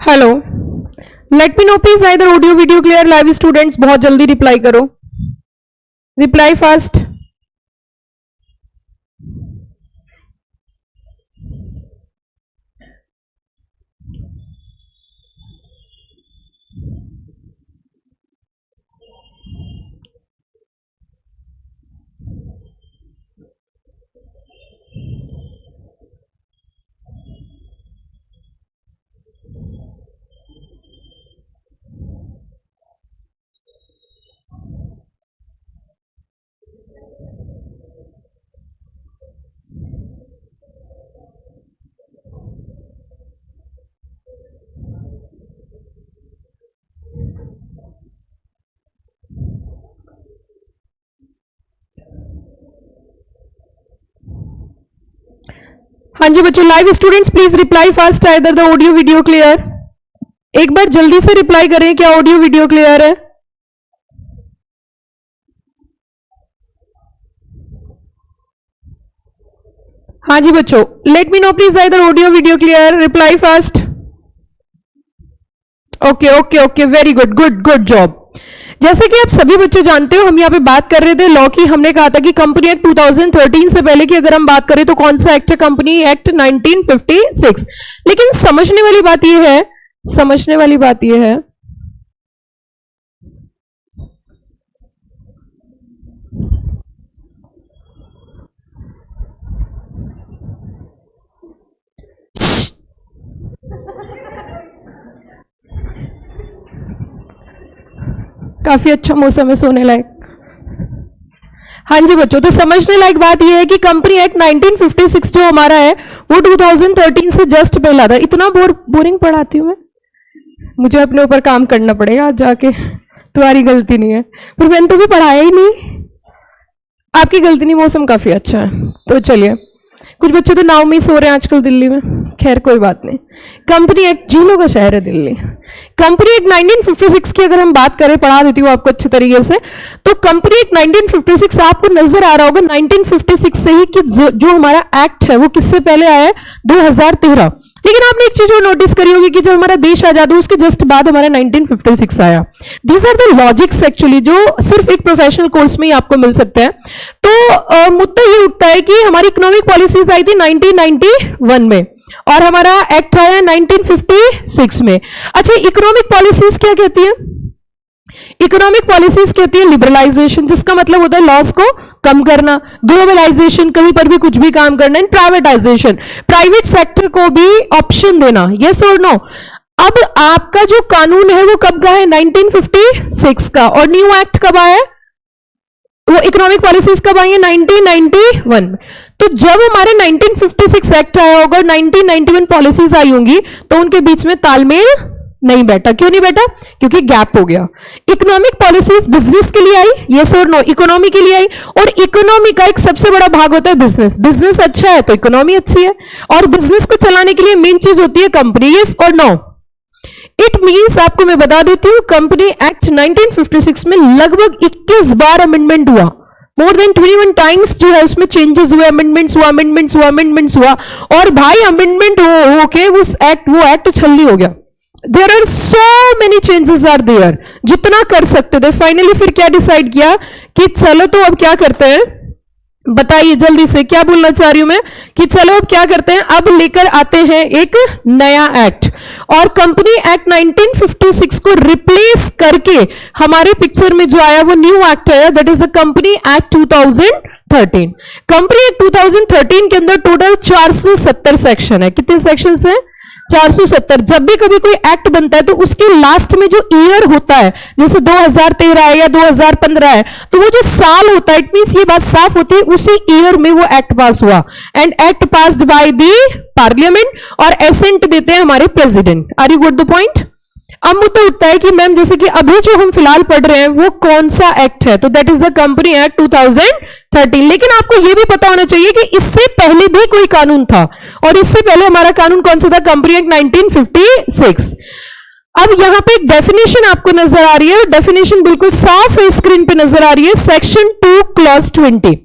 Hello, let me know please either audio video clear. Live students बहुत जल्दी reply करो, reply fast. हाँ जी बच्चों, live students please reply fast either the audio video clear. एक बार जल्दी से रिप्लाई करें, क्या ऑडियो वीडियो क्लियर है? हाँ जी बच्चों, let me know please either audio video clear, reply fast. Okay okay okay, very good, good good job. जैसे कि आप सभी बच्चे जानते हो, हम यहाँ पे बात कर रहे थे लॉ की। हमने कहा था कि कंपनी एक्ट 2013 से पहले की अगर हम बात करें तो कौन सा एक्ट है? Company act 1956। लेकिन समझने वाली बात यह है, समझने वाली बात यह है काफी अच्छा मौसम है सोने लायक। हाँ जी बच्चों, तो समझने लायक बात यह है कि कंपनी एक्ट 1956 जो हमारा है वो 2013 से जस्ट पहला था। इतना बोरिंग पढ़ाती हूँ मैं, मुझे अपने ऊपर काम करना पड़ेगा आज जाके। तुम्हारी गलती नहीं है, पर मैंने तो भी पढ़ाया ही नहीं। आपकी गलती नहीं, मौसम काफी अच्छा है। तो चलिए, कुछ बच्चे तो नाव में ही सो रहे हैं आजकल दिल्ली में, खैर कोई बात नहीं। कंपनी एक्ट, झीलों का शहर है दिल्ली। कंपनी एक्ट 1956 की अगर हम बात करें, पढ़ा देती हूँ आपको अच्छे तरीके से। तो कंपनी एक्ट 1956 आपको नजर आ रहा होगा 1956 से ही कि जो हमारा एक्ट है वो किससे पहले आया है? 2013। लेकिन आपने एक चीज और नोटिस करी होगी कि जब हमारा देश आजाद हुआ उसके जस्ट बाद हमारा 1956 आया। These are the logics actually, जो सिर्फ एक प्रोफेशनल कोर्स में ही आपको मिल सकते हैं। तो मुद्दा ये उठता है कि हमारी इकोनॉमिक पॉलिसीज आई थी 1991 में और हमारा एक्ट आया 1956 में। अच्छा, इकोनॉमिक पॉलिसीज क्या कहती है? इकोनॉमिक पॉलिसीज कहती है लिबरलाइजेशन, जिसका मतलब होता है लॉस को कम करना, ग्लोबलाइजेशन, कहीं पर भी कुछ भी काम करना, एंड प्राइवेटाइजेशन, प्राइवेट सेक्टर को भी ऑप्शन देना। यस और नो? अब आपका जो कानून है वो कब का है? 1956 का। और न्यू एक्ट कब आया? वो इकोनॉमिक पॉलिसीज कब आई है? 1991। तो जब हमारे 1956 एक्ट आया होगा और 1991 पॉलिसीज आई होंगी तो उनके बीच में तालमेल नहीं बैठा। क्यों नहीं बैठा? क्योंकि गैप हो गया। इकोनॉमिक पॉलिसीज बिजनेस के लिए आई, यस और नो? इकोनॉमी के लिए आई, और इकोनॉमी का एक सबसे बड़ा भाग होता है बिजनेस। बिजनेस अच्छा है तो इकोनॉमी अच्छी है, और बिजनेस को चलाने के लिए मेन चीज होती है कंपनी। यस और नो? इट मींस, आपको मैं बता देती हूं, कंपनी एक्ट 1956 में लगभग 21 बार अमेंडमेंट हुआ। मोर देन 21 टाइम्स जो है उसमें चेंजेस हुए, अमेंडमेंट्स हुआ, अमेंडमेंट्स हुआ, अमेंडमेंट्स हुआ। और भाई अमेंडमेंट हो के वो एक्ट छलनी हो गया। There are so many changes are there, जितना कर सकते थे। फाइनली फिर क्या डिसाइड किया कि चलो तो अब क्या करते हैं, बताइए जल्दी से, क्या बोलना चाह रही हूं मैं? कि चलो अब क्या करते हैं, अब लेकर आते हैं एक नया एक्ट। और कंपनी एक्ट 1956 को रिप्लेस करके हमारे पिक्चर में जो आया वो न्यू एक्ट आया, that is the company act 2013। Company act 2013 के अंदर टोटल 470 सेक्शन है। कितने सेक्शन है? 470। जब भी कभी कोई एक्ट बनता है तो उसके लास्ट में जो ईयर होता है, जैसे 2013 है या 2015 है, तो वो जो साल होता है, इट मींस ये बात साफ होती है उसी ईयर में वो एक्ट पास हुआ। And act passed by the parliament, और एसेंट देते हैं हमारे president. Are you got the point? अब मुद्दा उठता है कि मैम जैसे कि अभी जो हम फिलहाल पढ़ रहे हैं वो कौन सा एक्ट है? तो that is the company act 2013। लेकिन आपको यह भी पता होना चाहिए कि इससे पहले भी कोई कानून था, और इससे पहले हमारा कानून कौन सा था? Company act 1956। अब यहां पे एक डेफिनेशन आपको नजर आ रही है, और डेफिनेशन बिल्कुल साफ है, स्क्रीन पे नजर आ रही है। Section 2 clause 20।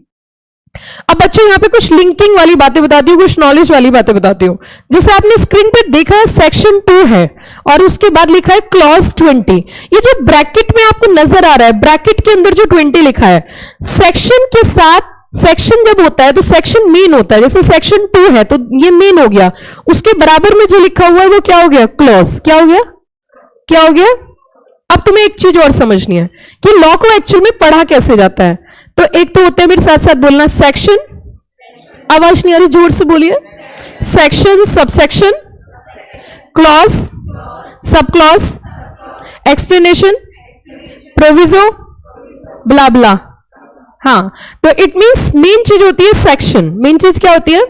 अब बच्चों यहां पे कुछ लिंकिंग वाली बातें बताती हूँ, कुछ नॉलेज वाली बातें बताती हूँ। जैसे आपने स्क्रीन पे देखा है सेक्शन 2 है और उसके बाद लिखा है क्लॉज 20। ये जो ब्रैकेट में आपको नजर आ रहा है, ब्रैकेट के अंदर जो 20 लिखा है, सेक्शन के साथ, सेक्शन जब होता है तो सेक्शन मेन होता है। जैसे सेक्शन 2 है तो ये मेन हो गया, उसके बराबर में जो लिखा हुआ है वो क्या हो गया, क्लॉज। क्या हो गया, क्या हो गया। अब तुम्हें एक चीज और समझनी है कि लॉ को एक्चुअल में पढ़ा कैसे जाता है। तो एक तो होते हैं, मेरे साथ साथ बोलना, सेक्शन, आवाज नहीं आ रही, जोर से बोलिए, section, subsection, clause, sub clause, explanation, proviso, blah blah. हाँ, तो इट मींस मेन चीज होती है सेक्शन। मेन चीज क्या होती है,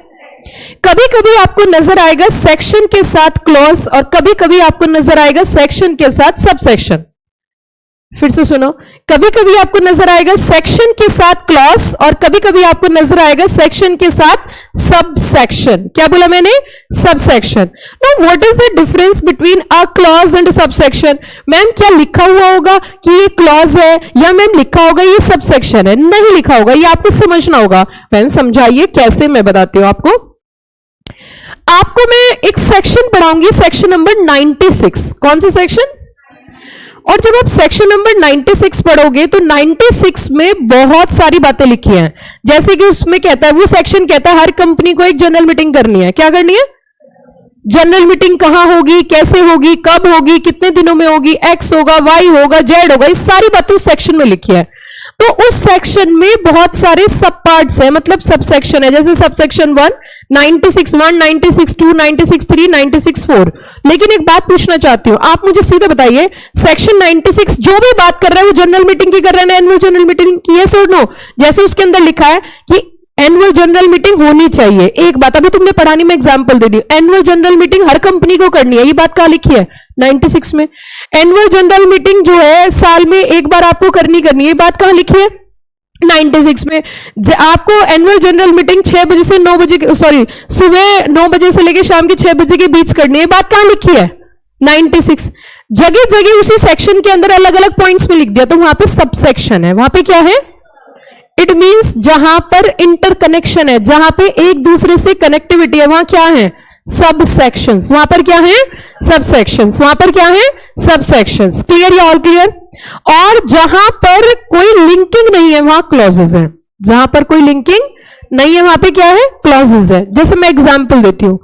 कभी कभी आपको नजर आएगा सेक्शन के साथ क्लॉज और कभी कभी आपको नजर आएगा सेक्शन के साथ सबसेक्शन। फिर से सुनो, कभी कभी आपको नजर आएगा सेक्शन के साथ क्लॉज और कभी कभी आपको नजर आएगा सेक्शन के साथ सब सेक्शन। क्या बोला मैंने, sub section. Now what is the difference between a clause and sub section. Ma'am क्या लिखा हुआ होगा कि ये क्लॉज है, या मैम लिखा होगा ये सब सेक्शन है। नहीं लिखा होगा, ये आपको समझना होगा। मैम समझाइए कैसे, मैं बताती हूं आपको। आपको मैं एक सेक्शन पढ़ाऊंगी, सेक्शन नंबर 96। कौन सा सेक्शन। और जब आप सेक्शन नंबर 96 पढ़ोगे तो 96 में बहुत सारी बातें लिखी हैं। जैसे कि उसमें कहता है, वो सेक्शन कहता है हर कंपनी को एक जनरल मीटिंग करनी है। क्या करनी है, जनरल मीटिंग कहां होगी, कैसे होगी, कब होगी, कितने दिनों में होगी, एक्स होगा, वाई होगा, जेड होगा, ये सारी बातें उस सेक्शन में लिखी है। तो उस सेक्शन में बहुत सारे सब पार्ट्स है, मतलब सब सेक्शन है। जैसे सब सेक्शन 1, 96(1), 96(2), 96(3), 96(4). लेकिन एक बात पूछना चाहती हूं, आप मुझे सीधे बताइए, सेक्शन 96 जो भी बात कर रहा है वो जनरल मीटिंग की कर रहा है ना एनुअल जनरल मीटिंग की, यस और नो। जैसे उसके अंदर लिखा है कि एनुअल जनरल मीटिंग होनी चाहिए। एक बात अभी तुमने पढ़ानी में एग्जांपल दे दी, एनुअल जनरल मीटिंग हर कंपनी को करनी है, ये बात कहां लिखी है, 96 में। एनुअल जनरल मीटिंग जो है साल में एक बार आपको करनी है, ये बात कहां लिखी है, 96 में। आपको एनुअल जनरल मीटिंग 6 बजे से 9 बजे, सॉरी सुबह 9 बजे से लेकर शाम के 6 बजे के बीच करनी है, ये बात कहां लिखी है, 96। जगह जगह उसी सेक्शन के अंदर अलग अलग पॉइंट्स में लिख दिया, तो वहां पे सब सेक्शन है। वहां पे क्या है, इट मींस जहां पर इंटरकनेक्शन है, जहां पे एक दूसरे से कनेक्टिविटी है, वहां क्या है, सब सेक्शंस। वहां पर क्या है, सब सेक्शंस। वहां पर क्या है, सब सेक्शंस। क्लियर या ऑल क्लियर। और जहां पर कोई लिंकिंग नहीं है वहां क्लॉजेस है, जहां पर कोई लिंकिंग नहीं है वहां पे क्या है, क्लॉजेस है। जैसे मैं एग्जांपल देती हूं,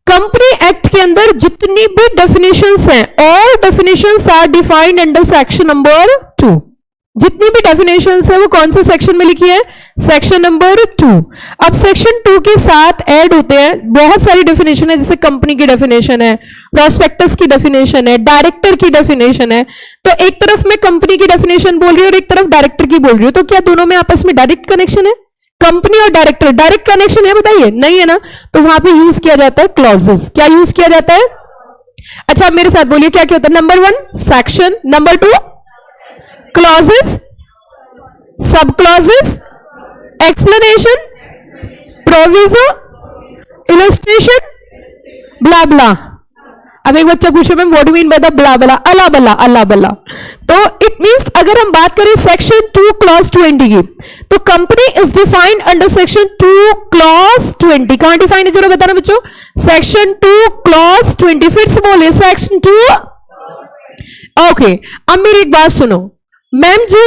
कंपनी एक्ट के अंदर जितनी भी डेफिनेशंस हैं, all definitions are defined under section number 2। जितनी भी डेफिनेशंस है वो कौन से सेक्शन में लिखी है, सेक्शन नंबर 2। अब सेक्शन 2 के साथ ऐड होते हैं बहुत सारी डेफिनेशन है, जैसे कंपनी की डेफिनेशन है, प्रोस्पेक्टस की डेफिनेशन है, डायरेक्टर की डेफिनेशन है। तो एक तरफ मैं कंपनी की डेफिनेशन बोल रही हूँ और एक तरफ डायरेक्टर की बोल रही हूँ, तो क्या दोनों में आपस में डायरेक्ट कनेक्शन है, कंपनी और डायरेक्टर डायरेक्ट कनेक्शन है, बताइए नहीं है ना। तो वहां पे यूज किया जाता है क्लॉजेस। क्या यूज किया जाता है, अच्छा मेरे साथ बोलिए क्या क्या होता है। Number 1 section, number 2 clauses, sub clauses, explanation, proviso, illustration, blah blah. अब एक बच्चा पूछे ma'am what do mean by the blah blah, अला बला, अला बला। तो इट मींस अगर हम बात करें सेक्शन 2 क्लॉज 20 की, तो company is defined under section 2 clause 20। कहां डिफाइंड है जरा बताना बच्चों, सेक्शन 2 क्लॉज 20। फिर से बोलिए सेक्शन 2। ओके, अब मेरी एक बात सुनो मैम जी,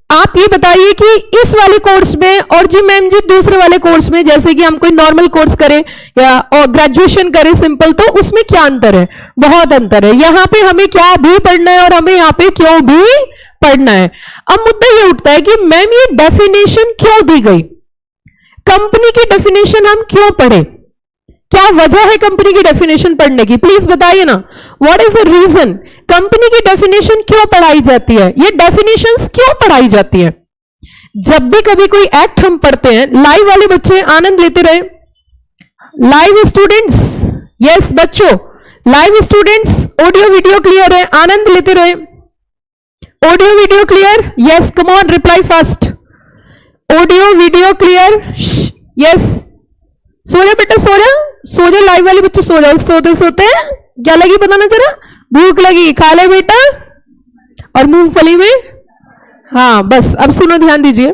आप ये बताइए कि इस वाले कोर्स में और जी मैम जी दूसरे वाले कोर्स में, जैसे कि हम कोई नॉर्मल कोर्स करें या और ग्रेजुएशन करें सिंपल, तो उसमें क्या अंतर है, बहुत अंतर है। यहां पे हमें क्या भी पढ़ना है और हमें यहां पे क्यों भी पढ़ना है। अब मुद्दा ये उठता है कि मैम ये डेफिनेशन क्यों दी गई, कंपनी की डेफिनेशन हम क्यों पढ़े, क्या वजह है कंपनी की डेफिनेशन पढ़ने की, प्लीज बताइए ना। What is the reason, company की डेफिनेशन क्यों पढ़ाई जाती है, ये डेफिनेशंस क्यों पढ़ाई जाती है। जब भी कभी कोई एक्ट हम पढ़ते हैं, लाइव वाले बच्चे आनंद लेते रहे, लाइव स्टूडेंट्स, यस बच्चों, live students, audio video clear है, आनंद लेते रहे, audio video clear, yes come on reply fast, audio video clear, yes. सो जा बेटा, सो जा, सो जा, लाइव वाले बच्चे सो जाओ, सोते सोते क्या लगी बताना जरा, भूख लगी, खा ले बेटा, और मूंगफली में, हाँ बस अब सुनो ध्यान दीजिए।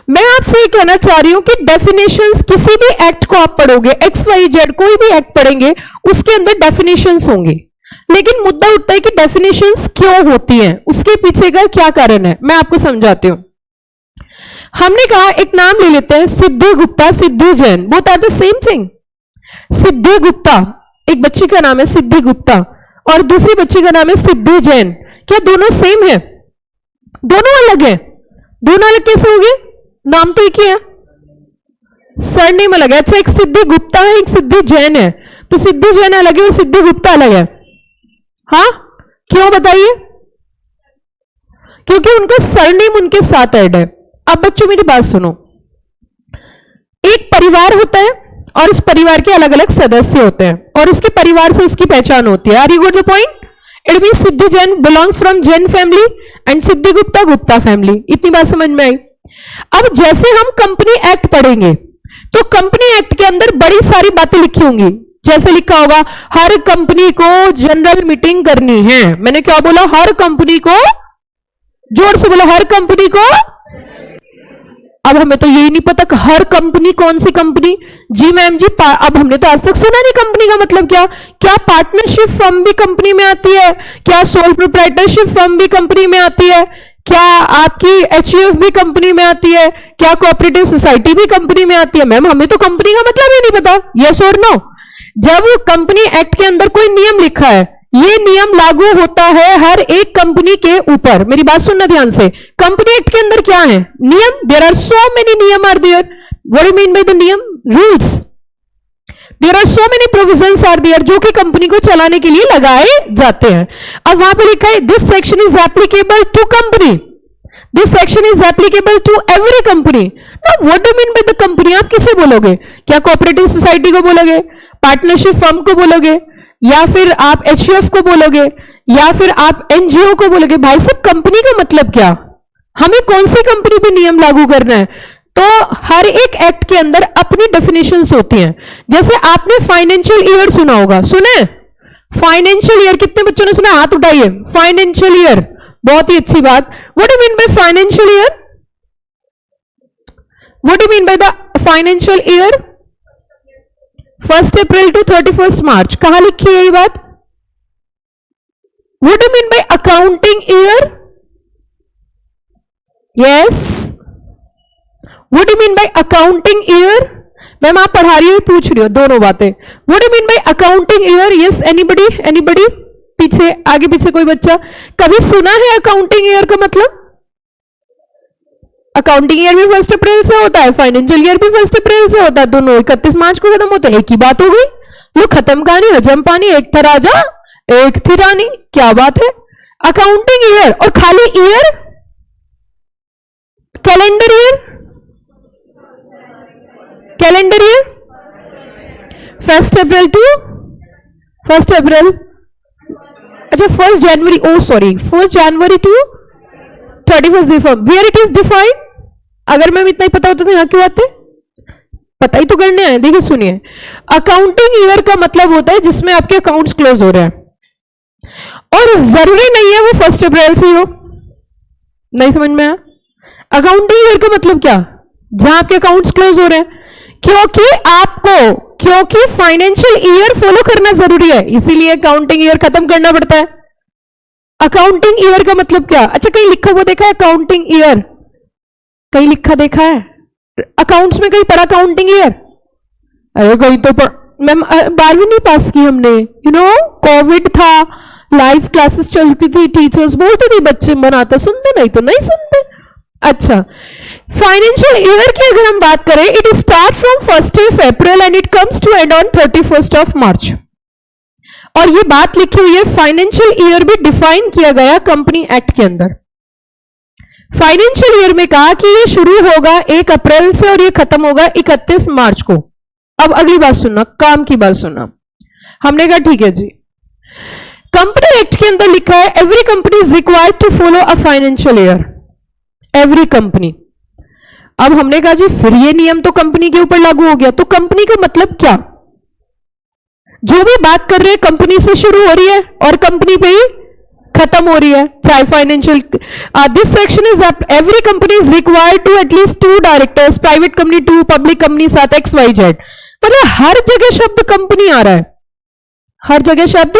मैं आपसे ये कहना चाह रही हूं कि डेफिनेशंस, किसी भी एक्ट को आप पढ़ोगे, एक्स वाई जेड कोई भी एक्ट पढ़ेंगे, उसके अंदर डेफिनेशंस होंगे, लेकिन मुद्दा उठता है कि डेफिनेशंस क्यों होती हैं, उसके पीछे का क्या कारण है। मैं आपको समझाती हूं। हमने कहा एक नाम ले लेते हैं, Siddhi Gupta, Siddhi Jain, both are the same thing. Siddhi Gupta, एक बच्ची का नाम है सिद्धि गुप्ता और दूसरी बच्ची का नाम है सिद्धि जैन, क्या दोनों सेम है? दोनों अलग है। दोनों अलग कैसे हो गए? नाम तो एक ही है, सरनेम अलग है। अच्छा, एक सिद्धि गुप्ता है, एक सिद्धि जैन है, तो सिद्धि जैन अलग है और सिद्धि गुप्ता अलग है। हाँ, क्यों बताइए? क्योंकि उनका सरनेम उनके साथ ऐड है। अब बच्चों मेरी बात सुनो, एक परिवार होता है और उस परिवार के अलग अलग सदस्य होते हैं और उसके परिवार से उसकी पहचान होती है। Are you got the point? It mean Siddhi Jain belongs from Jain family and Siddhi Gupta Gupta family. इतनी बात समझ में आई? अब जैसे हम कंपनी एक्ट पढ़ेंगे तो कंपनी एक्ट के अंदर बड़ी सारी बातें लिखी होंगी, जैसे लिखा होगा हर कंपनी को जनरल मीटिंग करनी है। मैंने क्या बोला? हर कंपनी को, जोर से बोला, हर कंपनी को। अब हमें तो यही नहीं पता कि हर कंपनी कौन सी कंपनी। जी मैम जी, अब हमने तो आज तक सुना नहीं कंपनी का मतलब क्या। क्या पार्टनरशिप फर्म भी कंपनी में आती है? क्या सोल प्रोप्राइटरशिप फर्म भी कंपनी में आती है? क्या आपकी एचयूएफ भी कंपनी में आती है? क्या कोऑपरेटिव सोसाइटी भी कंपनी में आती है? मैम हमें तो कंपनी का मतलब ही नहीं पता। यस और नो? जब कंपनी एक्ट के अंदर कोई नियम लिखा है, ये नियम लागू होता है हर एक कंपनी के ऊपर। मेरी बात सुनना ध्यान से। कंपनी एक्ट के अंदर क्या है? नियम। देयर आर सो मेनी नियम are there. What do mean by the नियम? Rules. There are so many provisions are there जो कि कंपनी को चलाने के लिए लगाए जाते हैं। अब वहां पर लिखा है this section is applicable to company, this section is applicable to every company. Now what do mean by the company? आप किसे बोलोगे? क्या कोऑपरेटिव सोसाइटी को बोलोगे, पार्टनरशिप फर्म को बोलोगे, या फिर आप एचयूएफ को बोलोगे, या फिर आप एनजीओ को बोलोगे? भाई साहब कंपनी का मतलब क्या? हमें कौन सी कंपनी पे नियम लागू करना है? तो हर एक एक्ट के अंदर अपनी डेफिनेशंस होती हैं। जैसे आपने फाइनेंशियल ईयर सुना होगा, सुने? फाइनेंशियल ईयर कितने बच्चों ने सुना? हाथ उठाइए। फाइनेंशियल ईयर, बहुत ही अच्छी बात। What do mean by financial year? What do mean by the financial year? 1 April to 31 March. कहां लिखी है ये बात? What do mean by accounting year? Yes, what do mean by accounting year? Ma'am आप पढ़ा रही हो, पूछ रही हो, दोनों बातें। What do mean by accounting year? Yes, anybody? Anybody? पीछे, आगे पीछे कोई बच्चा कभी सुना है अकाउंटिंग ईयर का मतलब? अकाउंटिंग ईयर भी 1 अप्रैल से होता है, फाइनेंशियल ईयर भी 1 अप्रैल से होता है, दोनों 31 मार्च को खत्म होते हैं। एक ही बात हो गई। लो खत्म कहानी, हजम पानी, एक था राजा एक थी रानी। क्या बात है? अकाउंटिंग ईयर और खाली year? Calendar year? Calendar year 1 April to 1 April, अच्छा 1 January, oh sorry 1 January to 31 December. Where it is defined? अगर मैम इतना ही पता होता तो यहां क्यों आते? पता ही तो करने आए। देखिए सुनिए, अकाउंटिंग ईयर का मतलब होता है जिसमें आपके अकाउंट्स क्लोज हो रहे हैं, और जरूरी नहीं है वो 1 अप्रैल से हो। नहीं समझ में आया? अकाउंटिंग ईयर का मतलब क्या? जहां आपके अकाउंट्स क्लोज हो रहे हैं, क्योंकि फाइनेंशियल ईयर फॉलो करना जरूरी है, इसीलिए अकाउंटिंग ईयर खत्म करना पड़ता है। अकाउंटिंग ईयर का मतलब क्या? अच्छा कहीं लिखा हुआ देखा है अकाउंटिंग ईयर? कहीं लिखा देखा है अकाउंट्स में? कहीं पढ़ा अकाउंटिंग ईयर? अरे कहीं तो मैम 12वीं नहीं पास की हमने, यू नो कोविड था, लाइव क्लासेस चलती थी, टीचर्स बोलते थे बच्चे बनाते, सुनते नहीं तो नहीं सुनते। अच्छा, फाइनेंशियल ईयर की अगर हम बात करें, it start from 1 April and it comes to end on 31 March. और ये बात लिखी हुई है, फाइनेंशियल ईयर भी डिफाइन किया गया कंपनी एक्ट के अंदर। फाइनेंशियल ईयर में कहा कि ये शुरू होगा 1 अप्रैल से और ये खत्म होगा 31 मार्च को। अब अगली बात सुनना, काम की बात सुनना। हमने कहा ठीक है जी, कंपनी एक्ट के अंदर लिखा है every company is required to follow a financial year, every company. अब हमने कहा जी फिर ये नियम तो कंपनी के ऊपर लागू हो गया, तो कंपनी का मतलब क्या? जो भी बात कर रहे हैं कंपनी से शुरू हो रही है और कंपनी पे ही खत्म हो रही है, चाहे financial. This section is every company is required to at least 2 directors, private company 2, public company 7, XYZ। मतलब हर जगह शब्द कंपनी आ रहा है, हर जगह शब्द।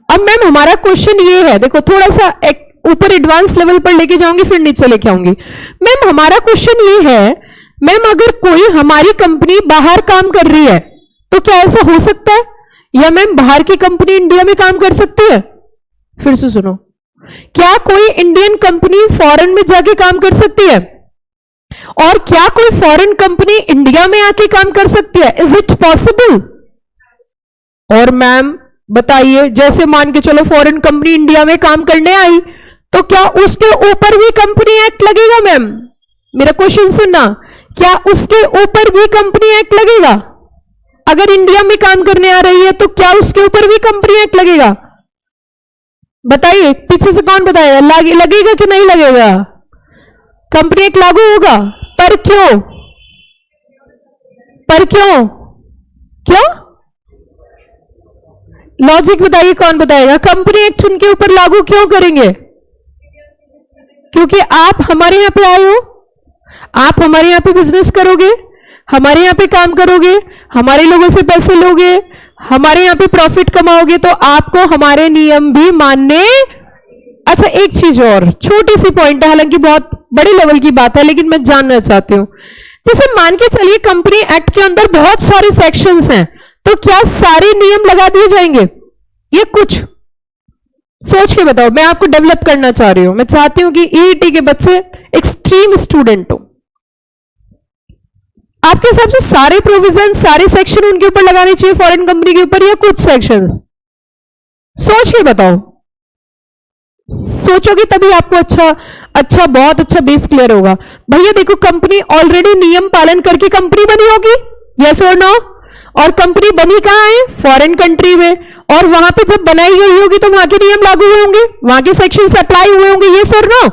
अब मैम हमारा क्वेश्चन ये है, देखो थोड़ा सा ऊपर एडवांस लेवल पर लेके जाऊंगी फिर नीचे लेके आऊंगी। मैम हमारा क्वेश्चन ये है, मैम अगर कोई हमारी कंपनी बाहर काम कर रही है तो क्या ऐसा हो सकता है, या मैम बाहर की कंपनी इंडिया में काम कर सकती है? फिर से सुनो, क्या कोई इंडियन कंपनी फॉरेन में जाके काम कर सकती है, और क्या कोई फॉरेन कंपनी इंडिया में आके काम कर सकती है? Is it possible? और मैम बताइए, जैसे मान के चलो फॉरेन कंपनी इंडिया में काम करने आई तो क्या उसके ऊपर भी कंपनी एक्ट लगेगा? मैम मेरा क्वेश्चन सुनना, क्या उसके ऊपर भी कंपनी एक्ट लगेगा? अगर इंडिया में काम करने आ रही है तो क्या उसके ऊपर भी कंपनी एक्ट लगेगा? बताइए, पीछे से कौन बताएगा, लगेगा कि नहीं लगेगा? कंपनी एक्ट लागू होगा, पर क्यों? पर क्यों? क्यों? लॉजिक बताइए, कौन बताएगा? कंपनी एक्ट उनके ऊपर लागू क्यों करेंगे? क्योंकि आप हमारे यहां पे आए हो, आप हमारे यहां पे बिजनेस करोगे, हमारे यहां पे काम करोगे, हमारे लोगों से पैसे लोगे, हमारे यहां पे प्रॉफिट कमाओगे, तो आपको हमारे नियम भी मानने। अच्छा एक चीज और, छोटी सी पॉइंट है, हालांकि बहुत बड़े लेवल की बात है, लेकिन मैं जानना चाहती हूं। जैसे मान के चलिए कंपनी एक्ट के अंदर बहुत सारे सेक्शंस हैं, तो क्या सारे नियम लगा दिए जाएंगे? ये कुछ सोच के बताओ, मैं आपको डेवलप करना चाह रही हूं। मैं चाहती हूं कि ईईटी के बच्चे एक्सट्रीम स्टूडेंट हो, आपके हिसाब से सारे प्रोविजन, सारे सेक्शन उनके ऊपर लगाने चाहिए फॉरेन कंपनी के ऊपर, या कुछ सेक्शंस? सोच के बताओ, सोचोगे तभी आपको अच्छा बहुत अच्छा बेस क्लियर होगा। भैया देखो, कंपनी ऑलरेडी नियम पालन करके कंपनी बनी होगी, यस और नो? और कंपनी बनी कहां है? फॉरेन कंट्री में, और वहां पे जब बनाई गई होगी तो वहां के नियम लागू हुए होंगे, वहां के सेक्शंस अप्लाई हुए होंगे, यस और नो?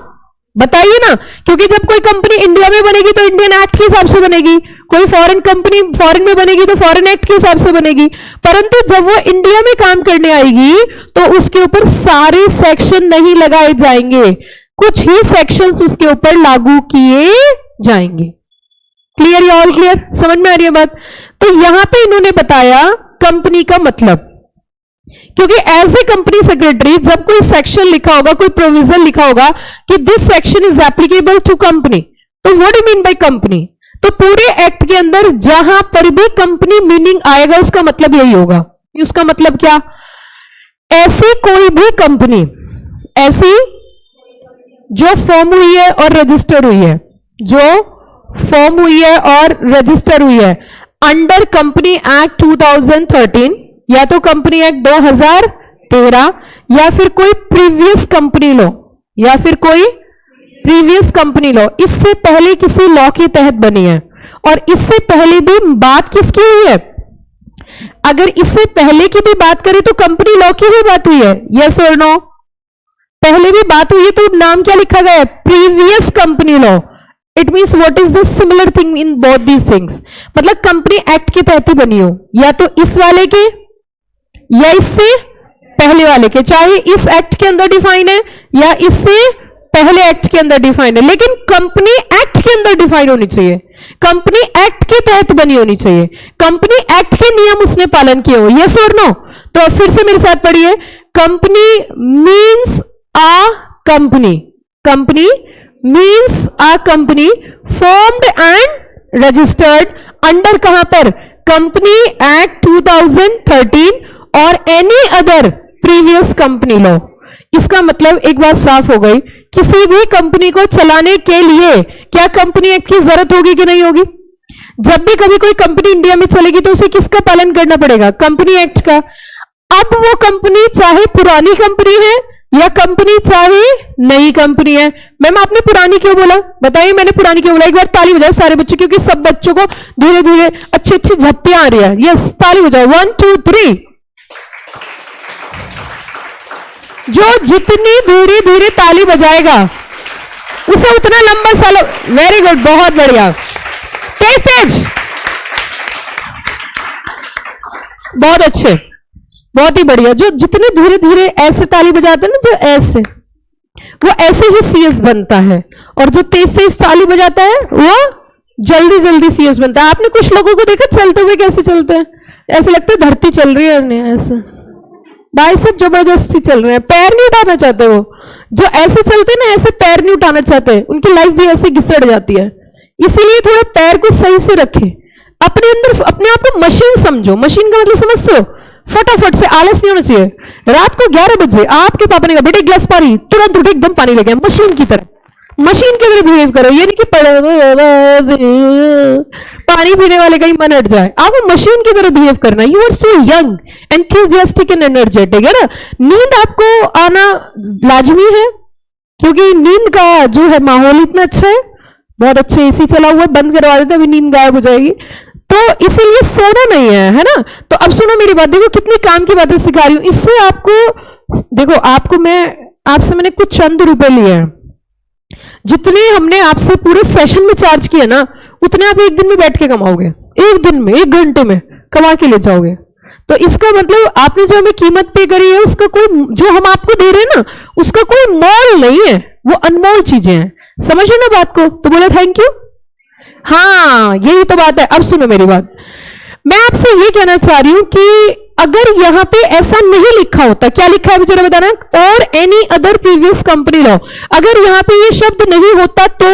बताइए ना, क्योंकि जब कोई कंपनी इंडिया में बनेगी तो इंडियन एक्ट के हिसाब से बनेगी, कोई फॉरेन कंपनी फॉरेन में बनेगी तो फॉरेन एक्ट के हिसाब से बनेगी। परंतु जब वो इंडिया में काम करने आएगी तो उसके ऊपर सारे सेक्शन नहीं लगाए जाएंगे, कुछ ही सेक्शंस उसके ऊपर लागू किए जाएंगे। क्लियर या ऑल क्लियर? समझ में आ रही है बात? तो यहां पे इन्होंने बताया कंपनी का मतलब, क्योंकि एज ए कंपनी सेक्रेटरी जब कोई सेक्शन लिखा होगा, कोई प्रोविजन लिखा होगा कि this section is applicable to company, तो what do mean by company? तो पूरे एक्ट के अंदर जहां पर भी कंपनी मीनिंग आएगा उसका मतलब यही होगा। उसका मतलब क्या? ऐसी कोई भी कंपनी, ऐसी जो फॉर्म हुई है और रजिस्टर हुई है, जो फॉर्म हुई है और रजिस्टर हुई है अंडर कंपनी एक्ट 2013, या तो कंपनी एक्ट 2013, या फिर कोई प्रीवियस कंपनी लॉ, या फिर कोई प्रीवियस कंपनी लॉ, इससे पहले किसी लॉ के तहत बनी है। और इससे पहले भी बात किसकी हुई है? अगर इससे पहले की भी बात करें तो कंपनी लॉ की ही बात हुई है, यस और नो? पहले भी बात हुई है तो नाम क्या लिखा गया है? Previous company law. It means what is the similar thing in both these things? मतलब कंपनी एक्ट के तहत ही बनी हो, या तो इस वाले के या इससे पहले वाले के, चाहे इस एक्ट के अंदर डिफाइन है या इससे पहले एक्ट के अंदर डिफाइन है, लेकिन कंपनी एक्ट के अंदर डिफाइन होनी चाहिए, कंपनी एक्ट के तहत बनी होनी चाहिए, कंपनी एक्ट के नियम उसने पालन किए हो, यस और नो? तो फिर से मेरे साथ पढ़िए, company means a company, company means a company formed and registered under कहां पर? कंपनी एक्ट 2013 और any other previous company law. इसका मतलब एक बात साफ हो गई, किसी भी कंपनी को चलाने के लिए क्या कंपनी एक्ट की जरूरत होगी कि नहीं होगी? जब भी कभी कोई कंपनी इंडिया में चलेगी तो उसे किसका पालन करना पड़ेगा? कंपनी एक्ट का। अब वो कंपनी चाहे पुरानी कंपनी है या कंपनी चाहे नई कंपनी है। मैम आपने पुरानी क्यों बोला? बताइए मैंने पुरानी क्यों बोला? एक बार ताली बजाओ सारे बच्चों, क्योंकि सब बच्चों को धीरे धीरे अच्छी अच्छी झप्पियां आ रही है। यस, ताली बजाओ, 1 2 3। जो जितनी धीरे धीरे ताली बजाएगा उसे उतना लंबा साल। वेरी गुड, बहुत बढ़िया, तेज तेज, बहुत अच्छे। बहुत ही बढ़िया। जो जितने धीरे धीरे ऐसे ताली बजाते हैं ना, जो ऐसे, वो ऐसे ही सीएस बनता है, और जो तेज तेज ताली बजाता है वो जल्दी जल्दी सीएस बनता है। आपने कुछ लोगों को देखा चलते हुए कैसे चलते हैं, ऐसे लगता है धरती चल रही है, ऐसे बाइसेप जबरदस्ती चल रहे हैं, पैर नहीं उठाना चाहते। वो जो ऐसे चलते हैं ना, ऐसे पैर नहीं उठाना चाहते, उनकी लाइफ भी ऐसे घिसड़ जाती है। इसीलिए थोड़ा पैर को सही से रखें, अपने अंदर अपने आप को मशीन समझो। मशीन का मतलब समझते हो, फटाफट से, आलस नहीं होना चाहिए। रात को 11 बजे आपके पापा ने कहा बेटे एक गिलास पानी, तुरंत उठे एकदम पानी लेके, मशीन की तरह, मशीन की तरह बिहेव करो। ये नहीं कि पानी पीने वाले का ही मन हट जाए, आपको मशीन की तरह बिहेव करना। You are so young, enthusiastic and energetic, है ना। नींद आपको आना लाजमी है, क्योंकि नींद का जो है माहौल इतना अच्छा है, बहुत अच्छे एसी चला हुआ है, बंद करवा देते अभी नींद गायब हो जाएगी, तो इसीलिए सोना नहीं है ना। तो अब सुनो मेरी बात, देखो कितनी काम की बातें सिखा रही हूं, इससे आपको, देखो आपको आपसे मैंने कुछ चंद रुपए लिए हैं, जितने हमने आपसे पूरे सेशन में चार्ज किए ना, उतने आप एक दिन में बैठ के कमाओगे, एक दिन में, 1 घंटे में कमा के ले जाओगे। तो इसका मतलब आपने जो हमें कीमत पे करी है, उसका कोई, जो हम आपको दे रहे हैं ना, उसका कोई मोल नहीं है, वो अनमोल चीजें हैं। समझो ना बात को, तो बोले थैंक यू। हाँ यही तो बात है। अब सुनो मेरी बात, मैं आपसे ये कहना चाह रही हूं कि अगर यहां पे ऐसा नहीं लिखा होता, क्या लिखा है मुझे बताना, और any other previous company law, अगर यहां पे ये शब्द नहीं होता तो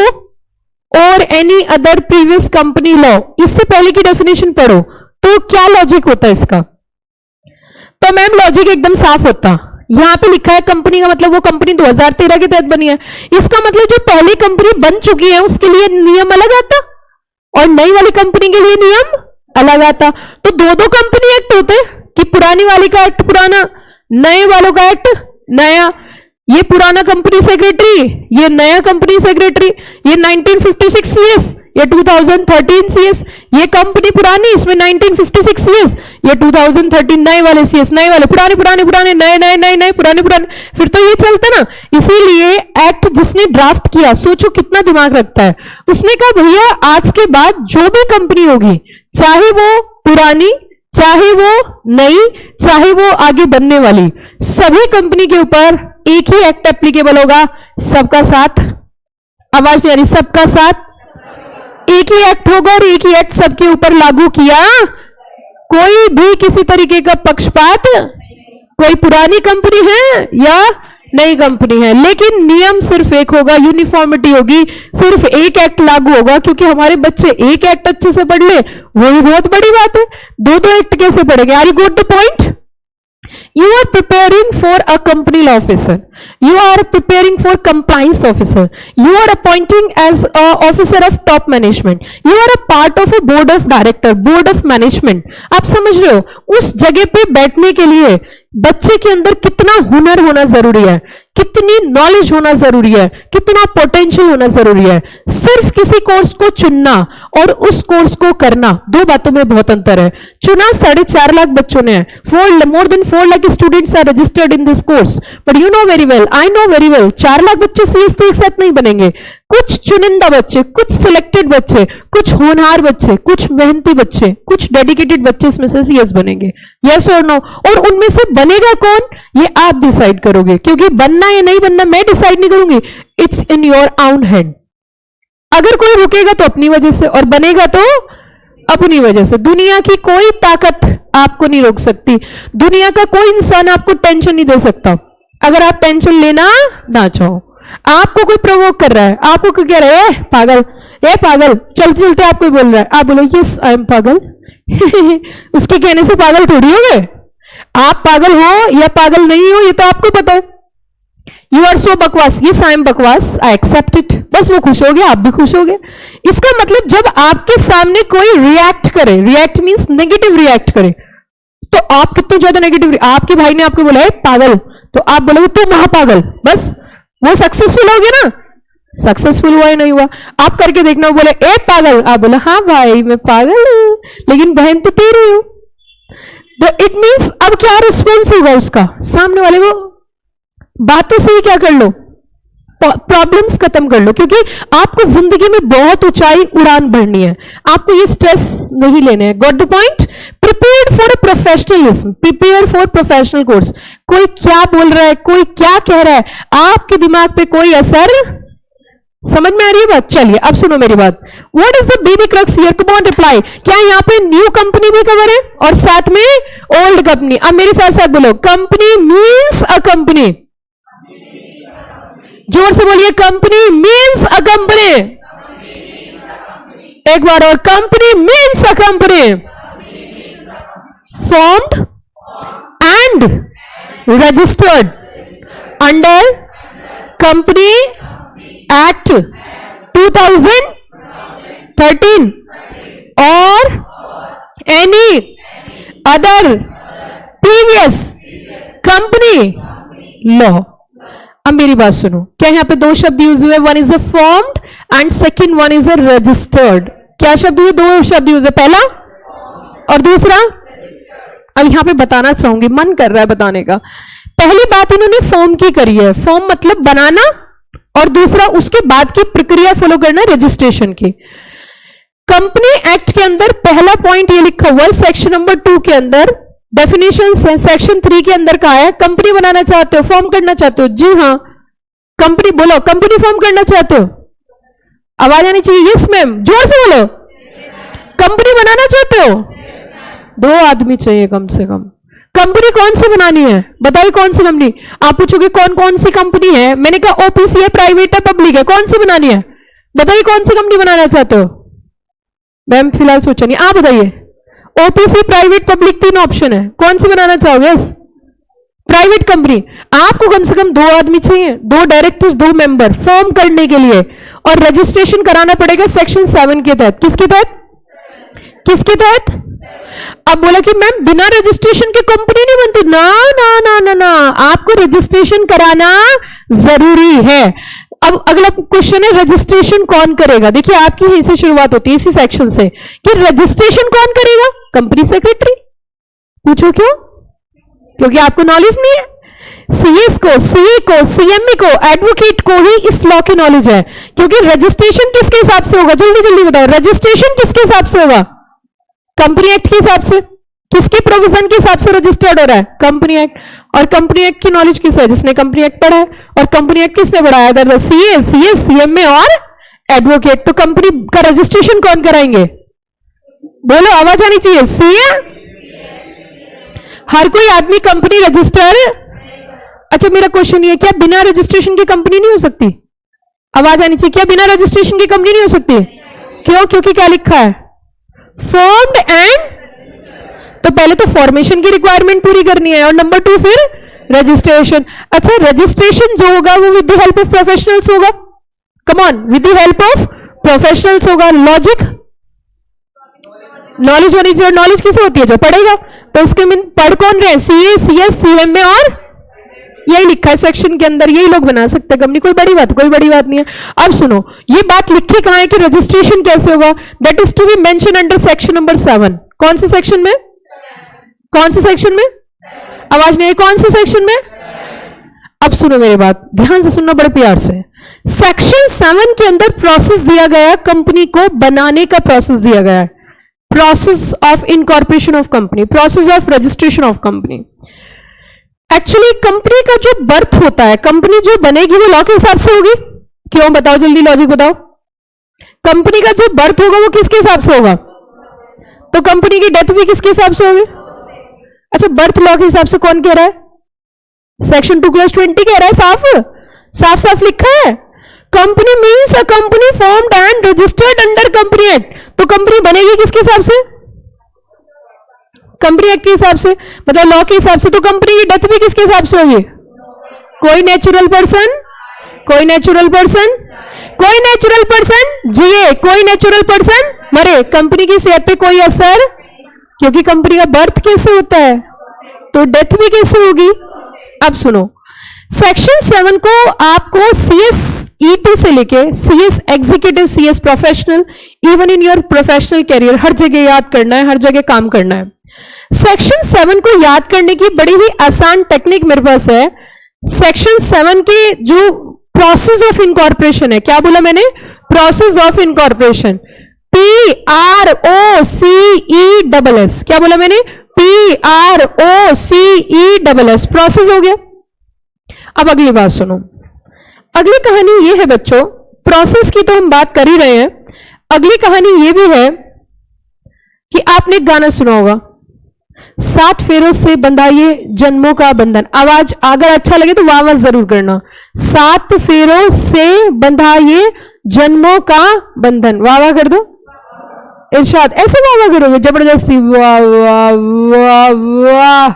और any other previous company law, इससे पहले की डेफिनेशन पढ़ो, तो क्या लॉजिक होता है इसका। तो मैम लॉजिक एकदम साफ होता, यहां पे लिखा है कंपनी का मतलब वो कंपनी 2013 के तहत बनी है, इसका मतलब जो पहली कंपनी बन चुकी है उसके लिए नियम अलग आता और नई वाली कंपनी के लिए नियम अलग आता। तो दो कंपनी एक्ट होते कि पुरानी वाली का एक्ट पुराना, नए वालों का एक्ट नया। ये पुराना कंपनी सेक्रेटरी, ये नया कंपनी सेक्रेटरी, ये 1956 सीएस, ये 2013 सीएस, ये कंपनी पुरानी, इसमें 1956 सीएस, ये 2013 नए वाले सीएस, नए वाले, पुराने पुराने पुराने, नए नए नए नए, पुराने पुराने, फिर तो ये चलता ना। इसीलिए एक्ट जिसने ड्राफ्ट किया, सोचो कितना दिमाग रखता है, उसने कहा भैया आज के बाद जो भी कंपनी होगी, चाहे वो पुरानी, चाहे वो नई, चाहे वो आगे बनने वाली, सभी कंपनी के ऊपर एक ही एक्ट एप्लीकेबल होगा, सबका साथ। आवाज नहीं आ रही, सबका साथ, एक ही एक्ट होगा और एक ही एक्ट सबके ऊपर लागू किया। कोई भी किसी तरीके का पक्षपात, कोई पुरानी कंपनी है या नई कंपनी है, लेकिन नियम सिर्फ एक होगा, यूनिफॉर्मिटी होगी, सिर्फ एक एक्ट लागू होगा। क्योंकि हमारे बच्चे एक एक्ट अच्छे से पढ़ ले वही बहुत बड़ी बात है, दो एक्ट कैसे पढ़ेंगे। Are you got the point? You are preparing for a company law officer. You are preparing for compliance officer. You are appointing as a officer of top management. You are a part of a board of director, board of management. आप समझ रहे हो, उस जगह पे बैठने के लिए बच्चे के अंदर कितना हुनर होना जरूरी है, कितनी नॉलेज होना जरूरी है, कितना पोटेंशियल होना जरूरी है। सिर्फ किसी कोर्स को चुनना और उस कोर्स को करना, दो बातों में बहुत अंतर है। चुना 4.5 लाख बच्चों ने, more than 4 lakh students are registered in this course, but you know very well, I know very well, 4 lakh बच्चे सीएस तो एक साथ नहीं बनेंगे। कुछ चुनिंदा बच्चे, कुछ सिलेक्टेड बच्चे, कुछ होनहार बच्चे, कुछ मेहनती बच्चे, कुछ डेडिकेटेड बच्चे इसमें से सीएस बनेंगे। यस और नो? और उनमें से बनेगा कौन, ये आप डिसाइड करोगे, क्योंकि बनना या नहीं बनना मैं डिसाइड नहीं करूंगी, it's in your own hand. अगर कोई रुकेगा तो अपनी वजह से, और बनेगा तो अपनी वजह से। दुनिया की कोई ताकत आपको नहीं रोक सकती, दुनिया का कोई इंसान आपको टेंशन नहीं दे सकता। अगर आप टेंशन लेना ना चाहो, आपको कोई प्रोवोक कर रहा है, आपको कोई कह रहा है पागल, ए पागल, चलते चलते आपको बोल रहा है, आप बोलो यस आई एम पागल। उसके कहने से पागल थोड़ी हो गए। आप पागल हो या पागल नहीं हो ये तो आपको पता है। यू आर सो बकवास, यस आई एम बकवास, आई एक्सेप्ट इट, बस वो खुश हो गया, आप भी खुश हो गए। इसका मतलब जब आपके सामने कोई रिएक्ट करे, रिएक्ट मींस नेगेटिव रिएक्ट करे, तो आप कितने ज्यादा नेगेटिव, आपके भाई ने आपको बोला है पागल, तो आप बोलोगे तू महापागल, बस वो सक्सेसफुल हो गया ना। सक्सेसफुल हुआ या नहीं हुआ, आप करके देखना। वो बोले ए पागल, आप बोले हाँ भाई मैं पागल हूं, लेकिन बहन तो तेरी हूं। तो इट मींस अब क्या रिस्पॉन्स होगा उसका, सामने वाले को बातों से ही क्या कर लो, प्रॉब्लम्स खत्म कर लो, क्योंकि आपको जिंदगी में बहुत ऊंचाई उड़ान भरनी है, आपको ये स्ट्रेस नहीं लेने हैं। Got the point? Prepared for a professionalism, prepare for professional course. कोई क्या बोल रहा है, कोई क्या कह रहा है, आपके दिमाग पे कोई असर, समझ में आ रही है बात? चलिए अब सुनो मेरी बात। What is the baby crux here? Come on reply. क्या यहाँ पे न्यू कंपनी भी कवर है और साथ में ओल्ड कंपनी? अब मेरे साथ साथ बोलो, कंपनी मीन्स अ कंपनी। जोर से बोलिए, कंपनी मीन्स अ कंपनी। एक बार और, company means a company formed and registered under company act 2013 और any other previous company law. अब मेरी बात सुनो, क्या यहां पे दो शब्द यूज हुए? One is a formed and second one is a registered. क्या शब्द हुए? दो शब्द यूज है, पहला और दूसरा। अब यहां पे बताना चाहूंगी, मन कर रहा है बताने का। पहली बात इन्होंने फॉर्म की करी है, फॉर्म मतलब बनाना, और दूसरा उसके बाद की प्रक्रिया फॉलो करना रजिस्ट्रेशन की। कंपनी एक्ट के अंदर पहला पॉइंट ये लिखा हुआ है सेक्शन नंबर 2 के अंदर, डेफिनेशन सेक्शन 3 के अंदर कहा है कंपनी बनाना चाहते हो, फॉर्म करना चाहते हो? जी हाँ, कंपनी बोलो, कंपनी फॉर्म करना चाहते हो? आवाज आनी चाहिए, यस मैम, जोर से बोलो। कंपनी बनाना चाहते हो? दो आदमी चाहिए कम से कम। कंपनी कौन सी बनानी है बताइए, कौन सी कंपनी? आप पूछोगे कौन कौन सी कंपनी है, मैंने कहा ओपीसी है, प्राइवेट है, पब्लिक है, कौन सी बनानी है बताइए, कौन सी कंपनी बनाना चाहते हो? मैम फिलहाल सोचा नहीं, आप बताइए। ओपीसी, प्राइवेट, पब्लिक, 3 ऑप्शन है, कौन सी बनाना चाहोगे? Private company. आपको कम से कम 2 आदमी चाहिए, 2 डायरेक्टर्स, 2 मेंबर फॉर्म करने के लिए, और रजिस्ट्रेशन कराना पड़ेगा सेक्शन 7 के तहत। किसके तहत? किसके तहत? अब बोला कि मैम बिना रजिस्ट्रेशन के कंपनी नहीं बनती। ना ना ना ना ना, आपको रजिस्ट्रेशन कराना जरूरी है। अब अगला क्वेश्चन है, रजिस्ट्रेशन कौन करेगा? देखिए आपकी यहीं से शुरुआत होती है, इसी सेक्शन से, कि रजिस्ट्रेशन कौन करेगा? Company secretary. पूछो क्यों? क्योंकि आपको नॉलेज नहीं है। सीएस को, सीए को, सीएमई को, एडवोकेट को ही इस लॉ की नॉलेज है, क्योंकि रजिस्ट्रेशन किसके हिसाब से होगा? जल्दी जल्दी बताओ, रजिस्ट्रेशन किसके हिसाब से होगा? कंपनी एक्ट के हिसाब से। किसके प्रोविजन के हिसाब से रजिस्टर्ड हो रहा है? Company act. और कंपनी एक्ट की नॉलेज किस है? जिसने कंपनी एक्ट पढ़ा है। और कंपनी एक्ट किसने पढ़ा है? अदर सीए, सीएस, सीएमए और एडवोकेट। तो कंपनी का रजिस्ट्रेशन कौन कराएंगे? बोलो, आवाज आनी चाहिए। सीए। हर कोई आदमी कंपनी रजिस्टर। अच्छा मेरा क्वेश्चन ये, क्या बिना रजिस्ट्रेशन की कंपनी नहीं हो सकती? आवाज आनी चाहिए। क्या बिना रजिस्ट्रेशन की कंपनी नहीं हो सकती? क्यों? क्योंकि क्या लिखा है? Formed and. तो पहले तो फॉर्मेशन की रिक्वायरमेंट पूरी करनी है, और नंबर 2 फिर रजिस्ट्रेशन। अच्छा, रजिस्ट्रेशन जो होगा वो with the help of professionals होगा। Come on, with the help of professionals होगा। लॉजिक, नॉलेज होनी चाहिए। नॉलेज किसे होती है? जो पढ़ेगा। तो इसके मीन पढ़ कौन रहे? सीए, सीएस, सीएमए, और यही लिखा है सेक्शन के अंदर, यही लोग बना सकते हैं कंपनी। कोई बड़ी बात, कोई बड़ी बात नहीं है। अब सुनो, ये बात लिखी कहां है कि रजिस्ट्रेशन कैसे होगा? That is to be mention under section number 7। कौन से सेक्शन में? कौन से सेक्शन में? आवाज नहीं, कौन से सेक्शन में? अब सुनो मेरी बात, ध्यान से सुनना बड़े प्यार से। सेक्शन 7 के अंदर प्रोसेस दिया गया, कंपनी को बनाने का प्रोसेस दिया गया है। Process of incorporation of company, process of registration of company. Actually company का जो बर्थ होता है, कंपनी जो बनेगी वो लॉ के हिसाब से होगी। क्यों? बताओ जल्दी, लॉजिक बताओ। कंपनी का जो बर्थ होगा वो किसके हिसाब से होगा? तो कंपनी की डेथ भी किसके हिसाब से होगी? अच्छा, बर्थ लॉ के हिसाब से कौन कह रहा है? सेक्शन 2(20) कह रहा है, साफ साफ साफ लिखा है। Company means a company formed and registered under company act. तो कंपनी बनेगी किसके हिसाब से? कंपनी एक्ट के हिसाब से, मतलब लॉ के हिसाब से। तो कंपनी की डेथ भी किसके हिसाब से होगी? कोई नेचुरल पर्सन, कोई नेचुरल पर्सन, कोई नेचुरल पर्सन जिए, कोई नेचुरल पर्सन मरे। कंपनी की सेहत पे कोई असर, क्योंकि कंपनी का बर्थ कैसे होता है, तो डेथ भी कैसे होगी। अब सुनो, सेक्शन 7 को आपको सीएस ईटी से लेके CS executive, CS professional, even in your professional career, हर जगह याद करना है, हर जगह काम करना है। सेक्शन 7 को याद करने की बड़ी ही आसान टेक्निक मेरे पास है। सेक्शन 7 के जो प्रोसेस ऑफ इनकॉर्पोरेशन है। क्या बोला मैंने? Process of incorporation. PROCESS। क्या बोला मैंने? PROCESS। प्रोसेस हो गया। अब अगली बात सुनो। अगली कहानी ये है बच्चों, प्रोसेस की तो हम बात कर ही रहे हैं, अगली कहानी ये भी है कि आपने एक गाना सुना होगा, 7 फेरों से बंधा ये जन्मों का बंधन। आवाज अगर अच्छा लगे तो वाह वाह जरूर करना। 7 फेरों से बंधा ये जन्मों का बंधन। वाह वाह कर दो। इरशाद ऐसे वाह वाह करोगे जबरदस्ती, वाह वाह वाह वाह,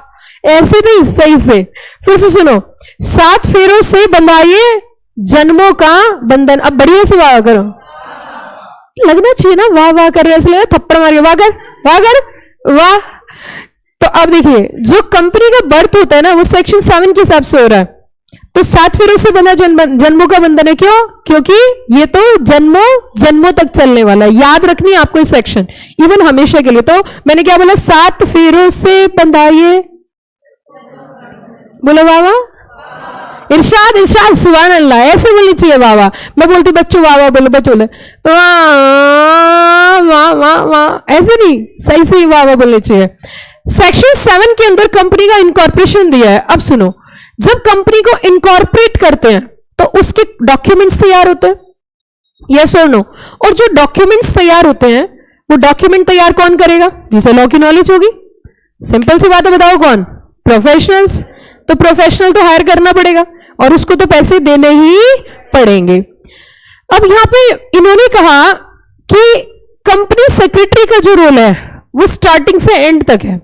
ऐसे नहीं, सही से। फिर से सुनो, 7 फेरों से बंधा ये जन्मों का बंधन। अब बढ़िया से वाह करो, लगना चाहिए ना वाह वाह कर रहे, इसलिए थप्पड़ मारिए, वाह कर वाह कर वाह। तो अब देखिए, जो कंपनी का बर्थ होता है ना, वो सेक्शन 7 के हिसाब से हो रहा है। तो 7 फेरों से बंधा जन्मों का बंधन है। क्यों? क्योंकि ये तो जन्मों जन्मों तक चलने वाला है। याद रखनी है आपको ये सेक्शन, इवन हमेशा के लिए। तो मैंने क्या बोला? 7 फेरों से बंधा ये, बोलो वाह वाह। इरशाद इरशाद, सुभान अल्लाह, ऐसे बोलनी चाहिए वाह वाह। मैं बोलती बच्चों वाह वाह बोलो, बच्चों बोले वाह वाह वाह वाह, ऐसे नहीं, सही सही वाह वाह बोलनी चाहिए। सेक्शन 7 के अंदर कंपनी का इनकॉर्पोरेशन दिया है। अब सुनो, जब कंपनी को इनकॉर्पोरेट करते हैं तो उसके डॉक्यूमेंट्स तैयार होते हैं, यस और नो। और जो डॉक्यूमेंट्स तैयार होते हैं, वो डॉक्यूमेंट तैयार कौन करेगा? जिसे लॉ की नॉलेज होगी। सिंपल सी बात है, बताओ कौन? प्रोफेशनल्स। तो प्रोफेशनल तो हायर करना पड़ेगा और उसको तो पैसे देने ही पड़ेंगे। अब यहां पे इन्होंने कहा कि कंपनी सेक्रेटरी का जो रोल है वो स्टार्टिंग से एंड तक है।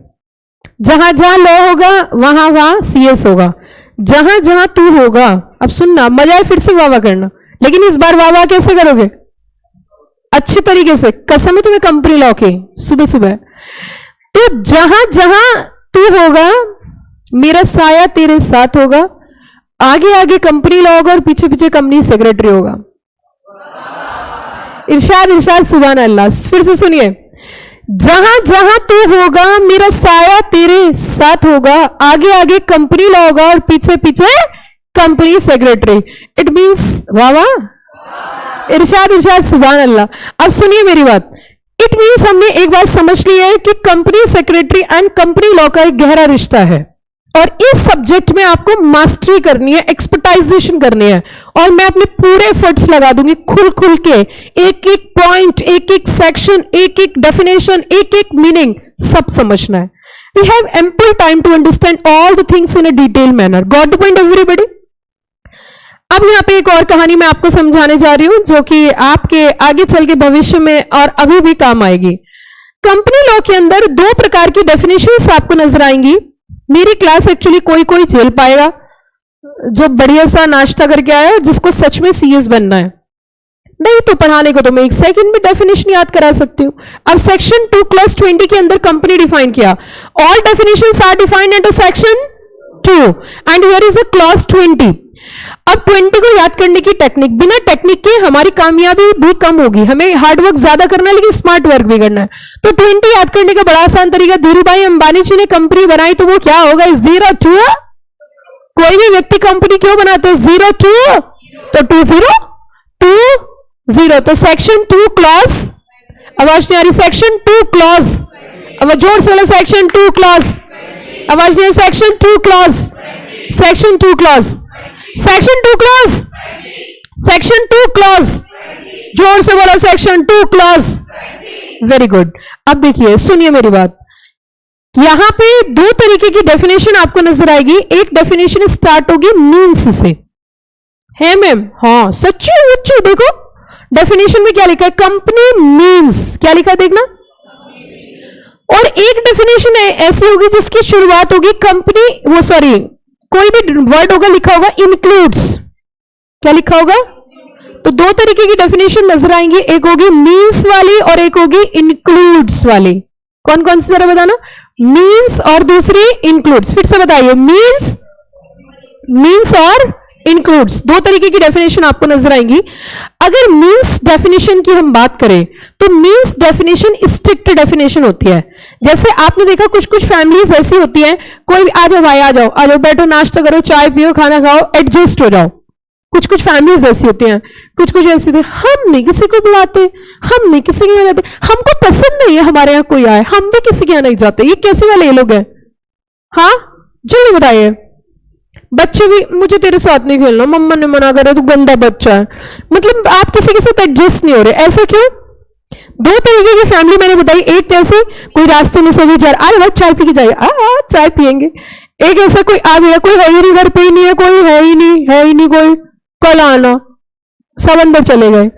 जहां जहां लॉ होगा वहां वहां सीएस होगा, जहां जहां तू होगा। अब सुनना, मजा है, फिर से वाह करना, लेकिन इस बार वाह कैसे करोगे? अच्छे तरीके से। कसम है तुम्हें कंपनी लॉ की, सुबह सुबह। तो जहां जहां तू होगा मेरा साया तेरे साथ होगा, आगे आगे कंपनी लॉ होगा और पीछे पीछे कंपनी सेक्रेटरी होगा। इरशाद इरशाद, सुभान अल्लाह। फिर से सुनिए, जहां जहां तू होगा मेरा साया तेरे साथ होगा, आगे आगे कंपनी लॉ होगा और पीछे पीछे कंपनी सेक्रेटरी। इट मींस वाह वाह, इरशाद इरशाद, सुभान अल्लाह। अब सुनिए मेरी बात। इट मींस हमने एक बात समझ ली है कि company secretary and company law का एक गहरा रिश्ता है और इस सब्जेक्ट में आपको मास्टरी करनी है, एक्सपर्टाइजेशन करनी है। और मैं अपने पूरे एफर्ट्स लगा दूंगी खुल खुल के, एक एक पॉइंट, एक एक सेक्शन, एक एक डेफिनेशन, एक एक मीनिंग, सब समझना है। We have ample time to understand all the things in a detail manner. Got the point everybody? अब यहां पे एक और कहानी मैं आपको समझाने जा रही हूं जो कि आपके आगे चल के भविष्य में और अभी भी काम आएगी। कंपनी लॉ के अंदर 2 प्रकार की डेफिनेशंस आपको नजर आएंगी। मेरी क्लास एक्चुअली कोई कोई झेल पाएगा जो बढ़िया सा नाश्ता करके आया जिसको सच में सीएस बनना है, नहीं तो पढ़ाने को तो मैं 1 सेकंड में डेफिनेशन याद करा सकती हूं। अब सेक्शन 2 क्लास 20 के अंदर कंपनी डिफाइन किया। All definitions are defined under section 2 and here is a class 20। अब 20 को याद करने की टेक्निक, बिना टेक्निक के हमारी कामयाबी भी कम होगी। हमें हार्डवर्क ज्यादा करना है लेकिन स्मार्ट वर्क भी करना है। तो 20 याद करने का बड़ा आसान तरीका, धीरू भाई अंबानी जी ने कंपनी बनाई तो वो क्या होगा? 0 2। कोई भी व्यक्ति कंपनी क्यों बनाते हैं? 0 2, तो 2 0 2 0। तो सेक्शन 2 क्लॉज, आवाज नहीं आ रही, सेक्शन 2 क्लॉज, अब जोर से बोलो, सेक्शन 2 क्लॉज, आवाज नहीं, section 2 clause, section 2 clause, section 2 clause, section 2 clause, जोर से बोलो, सेक्शन 2 क्लॉज। Very good. अब देखिए, सुनिए मेरी बात। यहां पे 2 तरीके की डेफिनेशन आपको नजर आएगी। एक डेफिनेशन स्टार्ट होगी मीन्स से, है मैम? हाँ, सच्ची सच्ची। देखो डेफिनेशन में क्या लिखा है, कंपनी मीन्स, क्या लिखा है देखना। और एक डेफिनेशन है ऐसी होगी जिसकी शुरुआत होगी कंपनी, वो सॉरी कोई भी वर्ड होगा लिखा होगा इंक्लूड्स, क्या लिखा होगा। तो 2 तरीके की डेफिनेशन नजर आएंगी, एक होगी मीन्स वाली और एक होगी इंक्लूड्स वाली। कौन कौन सी जरा बताना, मीन्स और दूसरी इंक्लूड्स। फिर से बताइए, मीन्स, मीन्स और इंक्लूड्स, 2 तरीके की डेफिनेशन आपको नजर आएंगी। अगर मीन्स डेफिनेशन की हम बात करें तो मीन्स डेफिनेशन स्ट्रिक्ट डेफिनेशन होती है। जैसे आपने देखा कुछ कुछ फैमिलीज ऐसी होती हैं, कोई भी आ जाओ भाई, आ जाओ बैठो, नाश्ता करो, चाय पियो, खाना खाओ, एडजस्ट हो जाओ। कुछ कुछ फैमिलीज ऐसी होती हैं, कुछ कुछ ऐसी होती हैं, हम नहीं किसी को बुलाते, हम नहीं किसी के यहाँ जाते, हमको पसंद नहीं है हमारे यहाँ कोई आए, हम भी किसी के यहाँ नहीं जाते। ये कैसे वाले ये लोग हैं? हाँ जल्दी बताइए। बच्चे भी, मुझे तेरे साथ नहीं खेलना, मम्मा ने मना करा, तू गंदा बच्चा है। मतलब आप किसी के साथ एडजस्ट नहीं हो रहे, ऐसा क्यों? दो तरीके की फैमिली मैंने बताई, एक कैसे कोई रास्ते में से भी जा रहा, अरे भाई चाय पी के जाइए, चाय पियेंगे। एक ऐसा कोई आ गया, कोई है ही नहीं, घर पे ही नहीं है, कोई है ही नहीं कोई, कल आना, सब अंदर चले गए।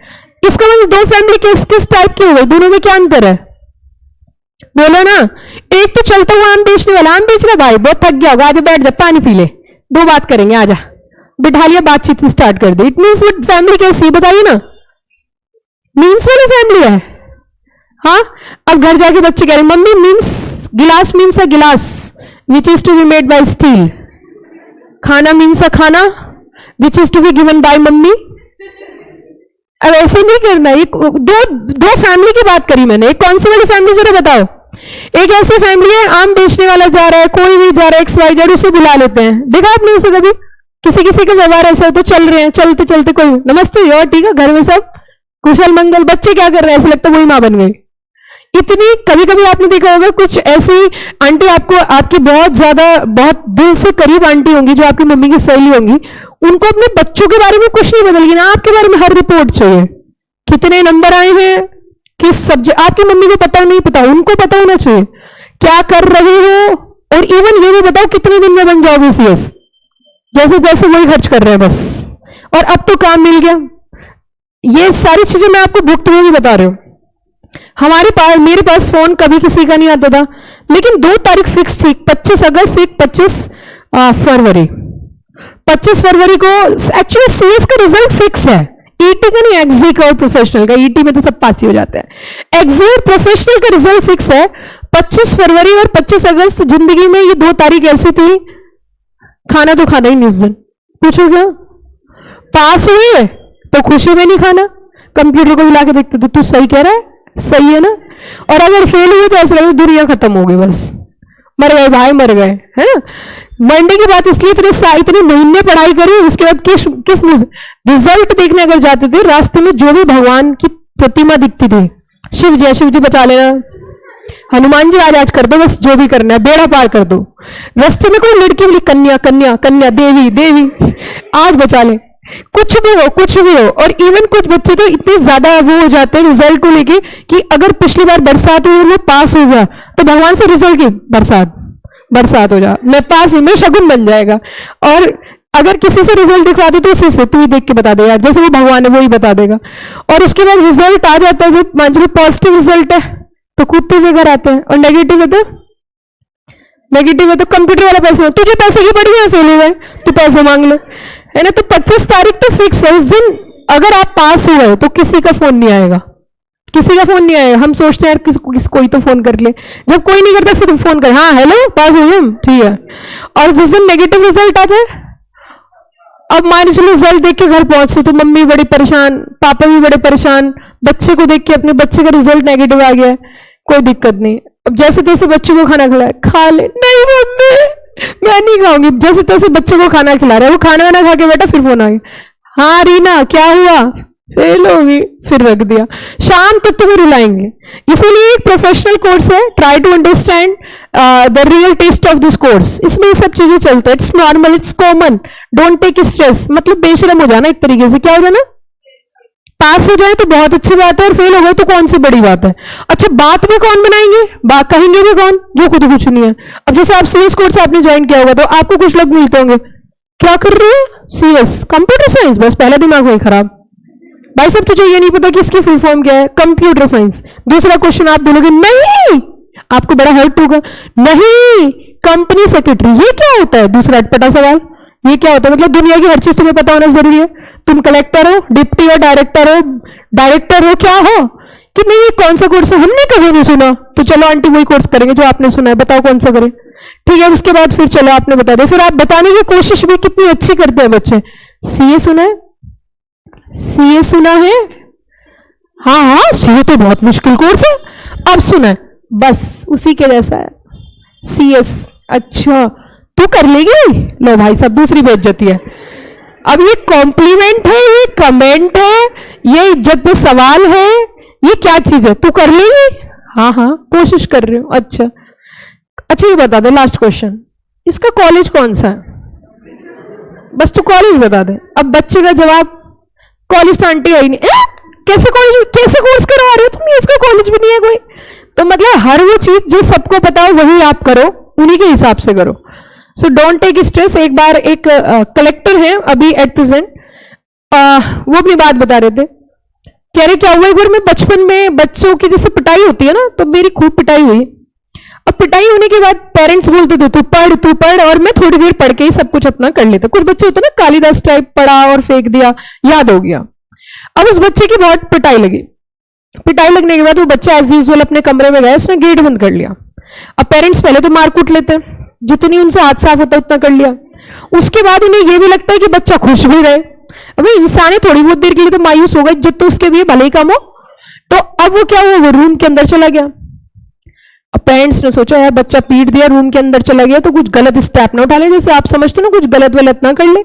इसका मतलब दो फैमिली किस किस टाइप की हो गई? दोनों में क्या अंतर है? बोलो ना। एक तो चलता हुआ आम बेचने वाला, आम बेच रहा भाई, बहुत थक गया होगा, आगे बैठ जा, पानी पी ले, दो बात करेंगे, आजा, बिठा लिया, बातचीत स्टार्ट कर दी। इतनी फैमिली कैसी बताइए ना? मीन्स वाली फैमिली है। हाँ, अब घर जाके बच्चे कह रहे मम्मी मीन्स गिलास मीन्स अ गिलास which is to be made by steel, खाना मीन्स अ खाना which is to be given by mummy. अब ऐसे नहीं करना। ये दो फैमिली की बात करी मैंने। एक कौन सी वाली फैमिली जरा बताओ? एक ऐसी फैमिली है, आम बेचने वाला जा रहा है, कोई भी जा रहा है, XYZ, उसे बुला लेते हैं। देखा आपने इसे कभी? किसी किसी का व्यवहार ऐसा हो तो चल रहे हैं, चलते चलते कोई नमस्ते और ठीक है, घर में सब कुशल मंगल, बच्चे क्या कर रहे हैं, ऐसा लगता है वही मां बन गई। इतनी कभी कभी आपने देखा होगा कुछ ऐसी आंटी, आपको आपकी बहुत ज्यादा बहुत दिल से करीब आंटी होंगी, जो आपकी मम्मी की सहेली होंगी, उनको अपने बच्चों के बारे में कुछ नहीं बदलेगी ना, आपके बारे में हर रिपोर्ट चाहिए। कितने नंबर आए हैं, किस सब्जेक्ट, आपकी मम्मी को पता नहीं पता, उनको पता होना चाहिए। क्या कर रहे हो, और इवन ये भी बताओ कितने दिन में बन जाओगे CS। जैसे पैसे वही खर्च कर रहे हैं बस, और अब तो काम मिल गया। ये सारी चीजें मैं आपको भुक्त में भी बता रही हूं। हमारे पास, मेरे पास फोन कभी किसी का नहीं आता था, लेकिन 2 तारीख फिक्स थी, 25 अगस्त से 25 फरवरी। 25 फरवरी को एक्चुअली CS का रिजल्ट फिक्स है, ET का नहीं, एक्जी का और प्रोफेशनल का। ET में तो सब पास ही हो जाते हैं, एक्जी और प्रोफेशनल का रिजल्ट फिक्स है 25 फरवरी और 25 अगस्त। जिंदगी में ये 2 तारीख ऐसी थी, खाना तो खाना ही नहीं उस दिन। पूछो क्या? पास हुए तो खुशी में नहीं खाना, कंप्यूटर को हिला के देखते थे, तू सही कह रहा है, सही है ना, और अगर फेल हुए तो ऐसा लगे दुनिया खत्म हो गई, बस मर गए भाई, मर गए, है ना। मंडे की बात इसलिए इतने महीने पढ़ाई करी, उसके बाद किस रिजल्ट देखने अगर जाते थे, रास्ते में जो भी भगवान की प्रतिमा दिखती थी, शिव जी बचा लेना, हनुमान जी आज कर दो, बस जो भी करना है बेड़ा पार कर दो। रास्ते में कोई लड़की मिली, कन्या कन्या कन्या, देवी आज बचा ले, कुछ भी हो। और इवन कुछ बच्चे तो इतने ज्यादा वो हो जाते हैं रिजल्ट को लेके कि अगर पिछली बार बरसात हुई और वो पास हो गया तो भगवान से रिजल्ट की बरसात हो जा, मैं पास हूं, मैं शगुन बन जाएगा। और अगर किसी से रिजल्ट दिखवा दे तो उसी से, तू ही देख के बता दे यार, जैसे वो भगवान है वो ही बता देगा। और उसके बाद रिजल्ट आ जाता है, जब मान लो पॉजिटिव रिजल्ट है तो कूदते हुए घर आते हैं, और नेगेटिव है तो कंप्यूटर वाला पैसे, तुझे पैसे की पड़ी है, फेल हो गए, तू पैसे मांग ले, है ना। तो 25 तारीख तो फिक्स है, उस दिन अगर आप पास हुए तो किसी का फोन नहीं आएगा, हम सोचते हैं यार कोई तो फोन कर ले, जब कोई नहीं करता फिर फोन कर, हाँ हेलो पास हुए हम, ठीक है। और जिस दिन नेगेटिव रिजल्ट आता है, अब मान चलो रिजल्ट देख के घर पहुंचे तो मम्मी बड़ी परेशान, पापा भी बड़े परेशान, बच्चे को देख के अपने बच्चे का रिजल्ट नेगेटिव आ गया है, कोई दिक्कत नहीं, अब जैसे तैसे बच्चे को खाना खिलाए, खा ले, नहीं मम्मी मैं नहीं खाऊंगी, जैसे तैसे बच्चे को खाना खिला रहा है, वो खाना वाना खा के बेटा फिर फोन आ गया, हाँ रीना क्या हुआ, फेल होगी, फिर रख दिया, शाम तक तुम्हें रुलाएंगे। इसीलिए एक प्रोफेशनल कोर्स है, try to understand the real test of this course, इसमें ये सब चीजें चलता है, it's normal, it's common, don't take stress, मतलब बेशरम हो जाना एक तरीके से, क्या हो जाना, पास हो जाए तो बहुत अच्छी बात है, और फेल हो गए तो कौन सी बड़ी बात है। अच्छा बात भी कौन बनाएंगे, बात कहेंगे भी कौन, जो खुद कुछ नहीं है। अब जैसे आप CS कोर्स आपने ज्वाइन किया होगा तो आपको कुछ लोग मिलते होंगे, क्या कर रहे हैं CS कंप्यूटर साइंस, बस पहला दिमाग वही खराब, भाई साहब तुझे ये नहीं पता कि इसकी फुल फॉर्म क्या है, कंप्यूटर साइंस। दूसरा क्वेश्चन आप बोलोगे नहीं, आपको बड़ा हर्ट होगा, नहीं कंपनी सेक्रेटरी ये क्या होता है, दूसरा अटपटा सवाल, ये क्या होता है, मतलब दुनिया की हर चीज तुम्हें पता होना जरूरी है, तुम कलेक्टर हो, डिप्टी हो, डायरेक्टर हो, क्या हो कि नहीं, ये कौन सा कोर्स है, हमने कभी नहीं सुना, तो चलो आंटी वही कोर्स करेंगे जो आपने सुना है, बताओ कौन सा करें, ठीक है। उसके बाद फिर चलो आपने बता दिया, फिर आप बताने की कोशिश भी कितनी अच्छी करते हैं बच्चे, CA सुना है, CA सुना है, हाँ CA तो बहुत मुश्किल कोर्स है, अब सुना है, बस उसी के जैसा है CS, अच्छा तू कर लेगी, लो भाई साहब दूसरी बेइज्जती है, अब ये कॉम्प्लीमेंट है, ये कमेंट है, ये इज्जत पे सवाल है, ये क्या चीज है? तू कर लेगी? हाँ हाँ कोशिश कर रही हूं। अच्छा अच्छा ये बता दे, लास्ट क्वेश्चन, इसका कॉलेज कौन सा है? बस तू कॉलेज बता दे। अब बच्चे का जवाब, कॉलेज तो आंटी है ही नहीं। कैसे कॉलेज, कैसे कोर्स करवा रहे हो तुम? इसका कॉलेज भी नहीं है कोई। तो मतलब हर वो चीज जो सबको पता हो वही आप करो, उन्हीं के हिसाब से करो। So don't take stress. एक बार एक कलेक्टर है अभी एट प्रेजेंट, वो अपनी बात बता रहे थे, कह रहे क्या हुआ एक बार मैं बचपन में बच्चों की जैसे पिटाई होती है ना, तो मेरी खूब पिटाई हुई। अब पिटाई होने के बाद पेरेंट्स बोलते थे तू पढ़, और मैं थोड़ी देर पढ़ के ही सब कुछ अपना कर लेता। कुछ बच्चे होते ना कालिदास टाइप, पढ़ा और फेंक दिया, याद हो गया। अब उस बच्चे की बहुत पिटाई लगी। पिटाई लगने के बाद वो बच्चा एज यूजुअल अपने कमरे में गया, उसने गेट बंद कर लिया। अब पेरेंट्स पहले तो मार कूट लेते हैं, जितनी उनसे हाथ साफ होता उतना कर लिया। उसके बाद उन्हें यह भी लगता है कि बच्चा खुश भी रहे। अभी इंसान है, थोड़ी बहुत देर के लिए तो मायूस होगा, इज्जत तो उसके भी भले ही कम हो। तो अब वो क्या हुआ, वो रूम के अंदर चला गया। अब पेरेंट्स ने सोचा यार बच्चा पीट दिया, रूम के अंदर चला गया, तो कुछ गलत स्टेप ना उठा ले, जैसे आप समझते ना कुछ गलत ना कर ले।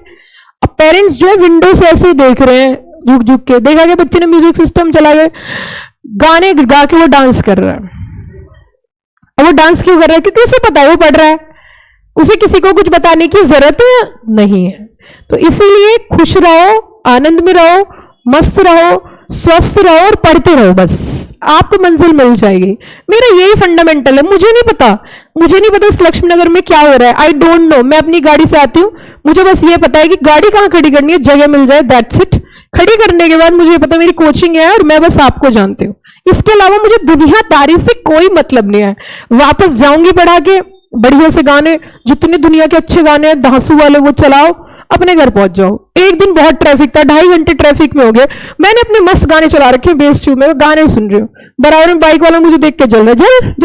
अब पेरेंट्स जो है विंडो से ऐसे देख रहे हैं, झुक झुक के। देखा गया बच्चे ने म्यूजिक सिस्टम चला गया, गाने गा के वो डांस कर रहा है। अब वो डांस क्यों कर रहा है? क्योंकि उसे पता है वो पढ़ रहा है, उसे किसी को कुछ बताने की जरूरत नहीं है। तो इसीलिए खुश रहो, आनंद में रहो, मस्त रहो, स्वस्थ रहो और पढ़ते रहो, बस आपको मंजिल मिल जाएगी। मेरा यही फंडामेंटल है। मुझे नहीं पता इस लक्ष्मी नगर में क्या हो रहा है, आई डोंट नो। मैं अपनी गाड़ी से आती हूँ, मुझे बस ये पता है कि गाड़ी कहाँ खड़ी करनी है, जगह मिल जाए, दैट्स इट। खड़ी करने के बाद मुझे पता मेरी कोचिंग है और मैं बस आपको जानती हूँ। इसके अलावा मुझे दुनियादारी से कोई मतलब नहीं है। वापस जाऊंगी पढ़ा के, बढ़िया से गाने, जितने दुनिया के अच्छे गाने हैं धांसू वाले वो चलाओ, अपने घर पहुंच जाओ। एक दिन बहुत ट्रैफिक था, 2.5 घंटे ट्रैफिक में हो गए, मैंने अपने मस्त गाने चला रखे बेस ट्यूब में, गाने सुन रही हूँ। बराबर में बाइक वाला मुझे देख के जल रहा है,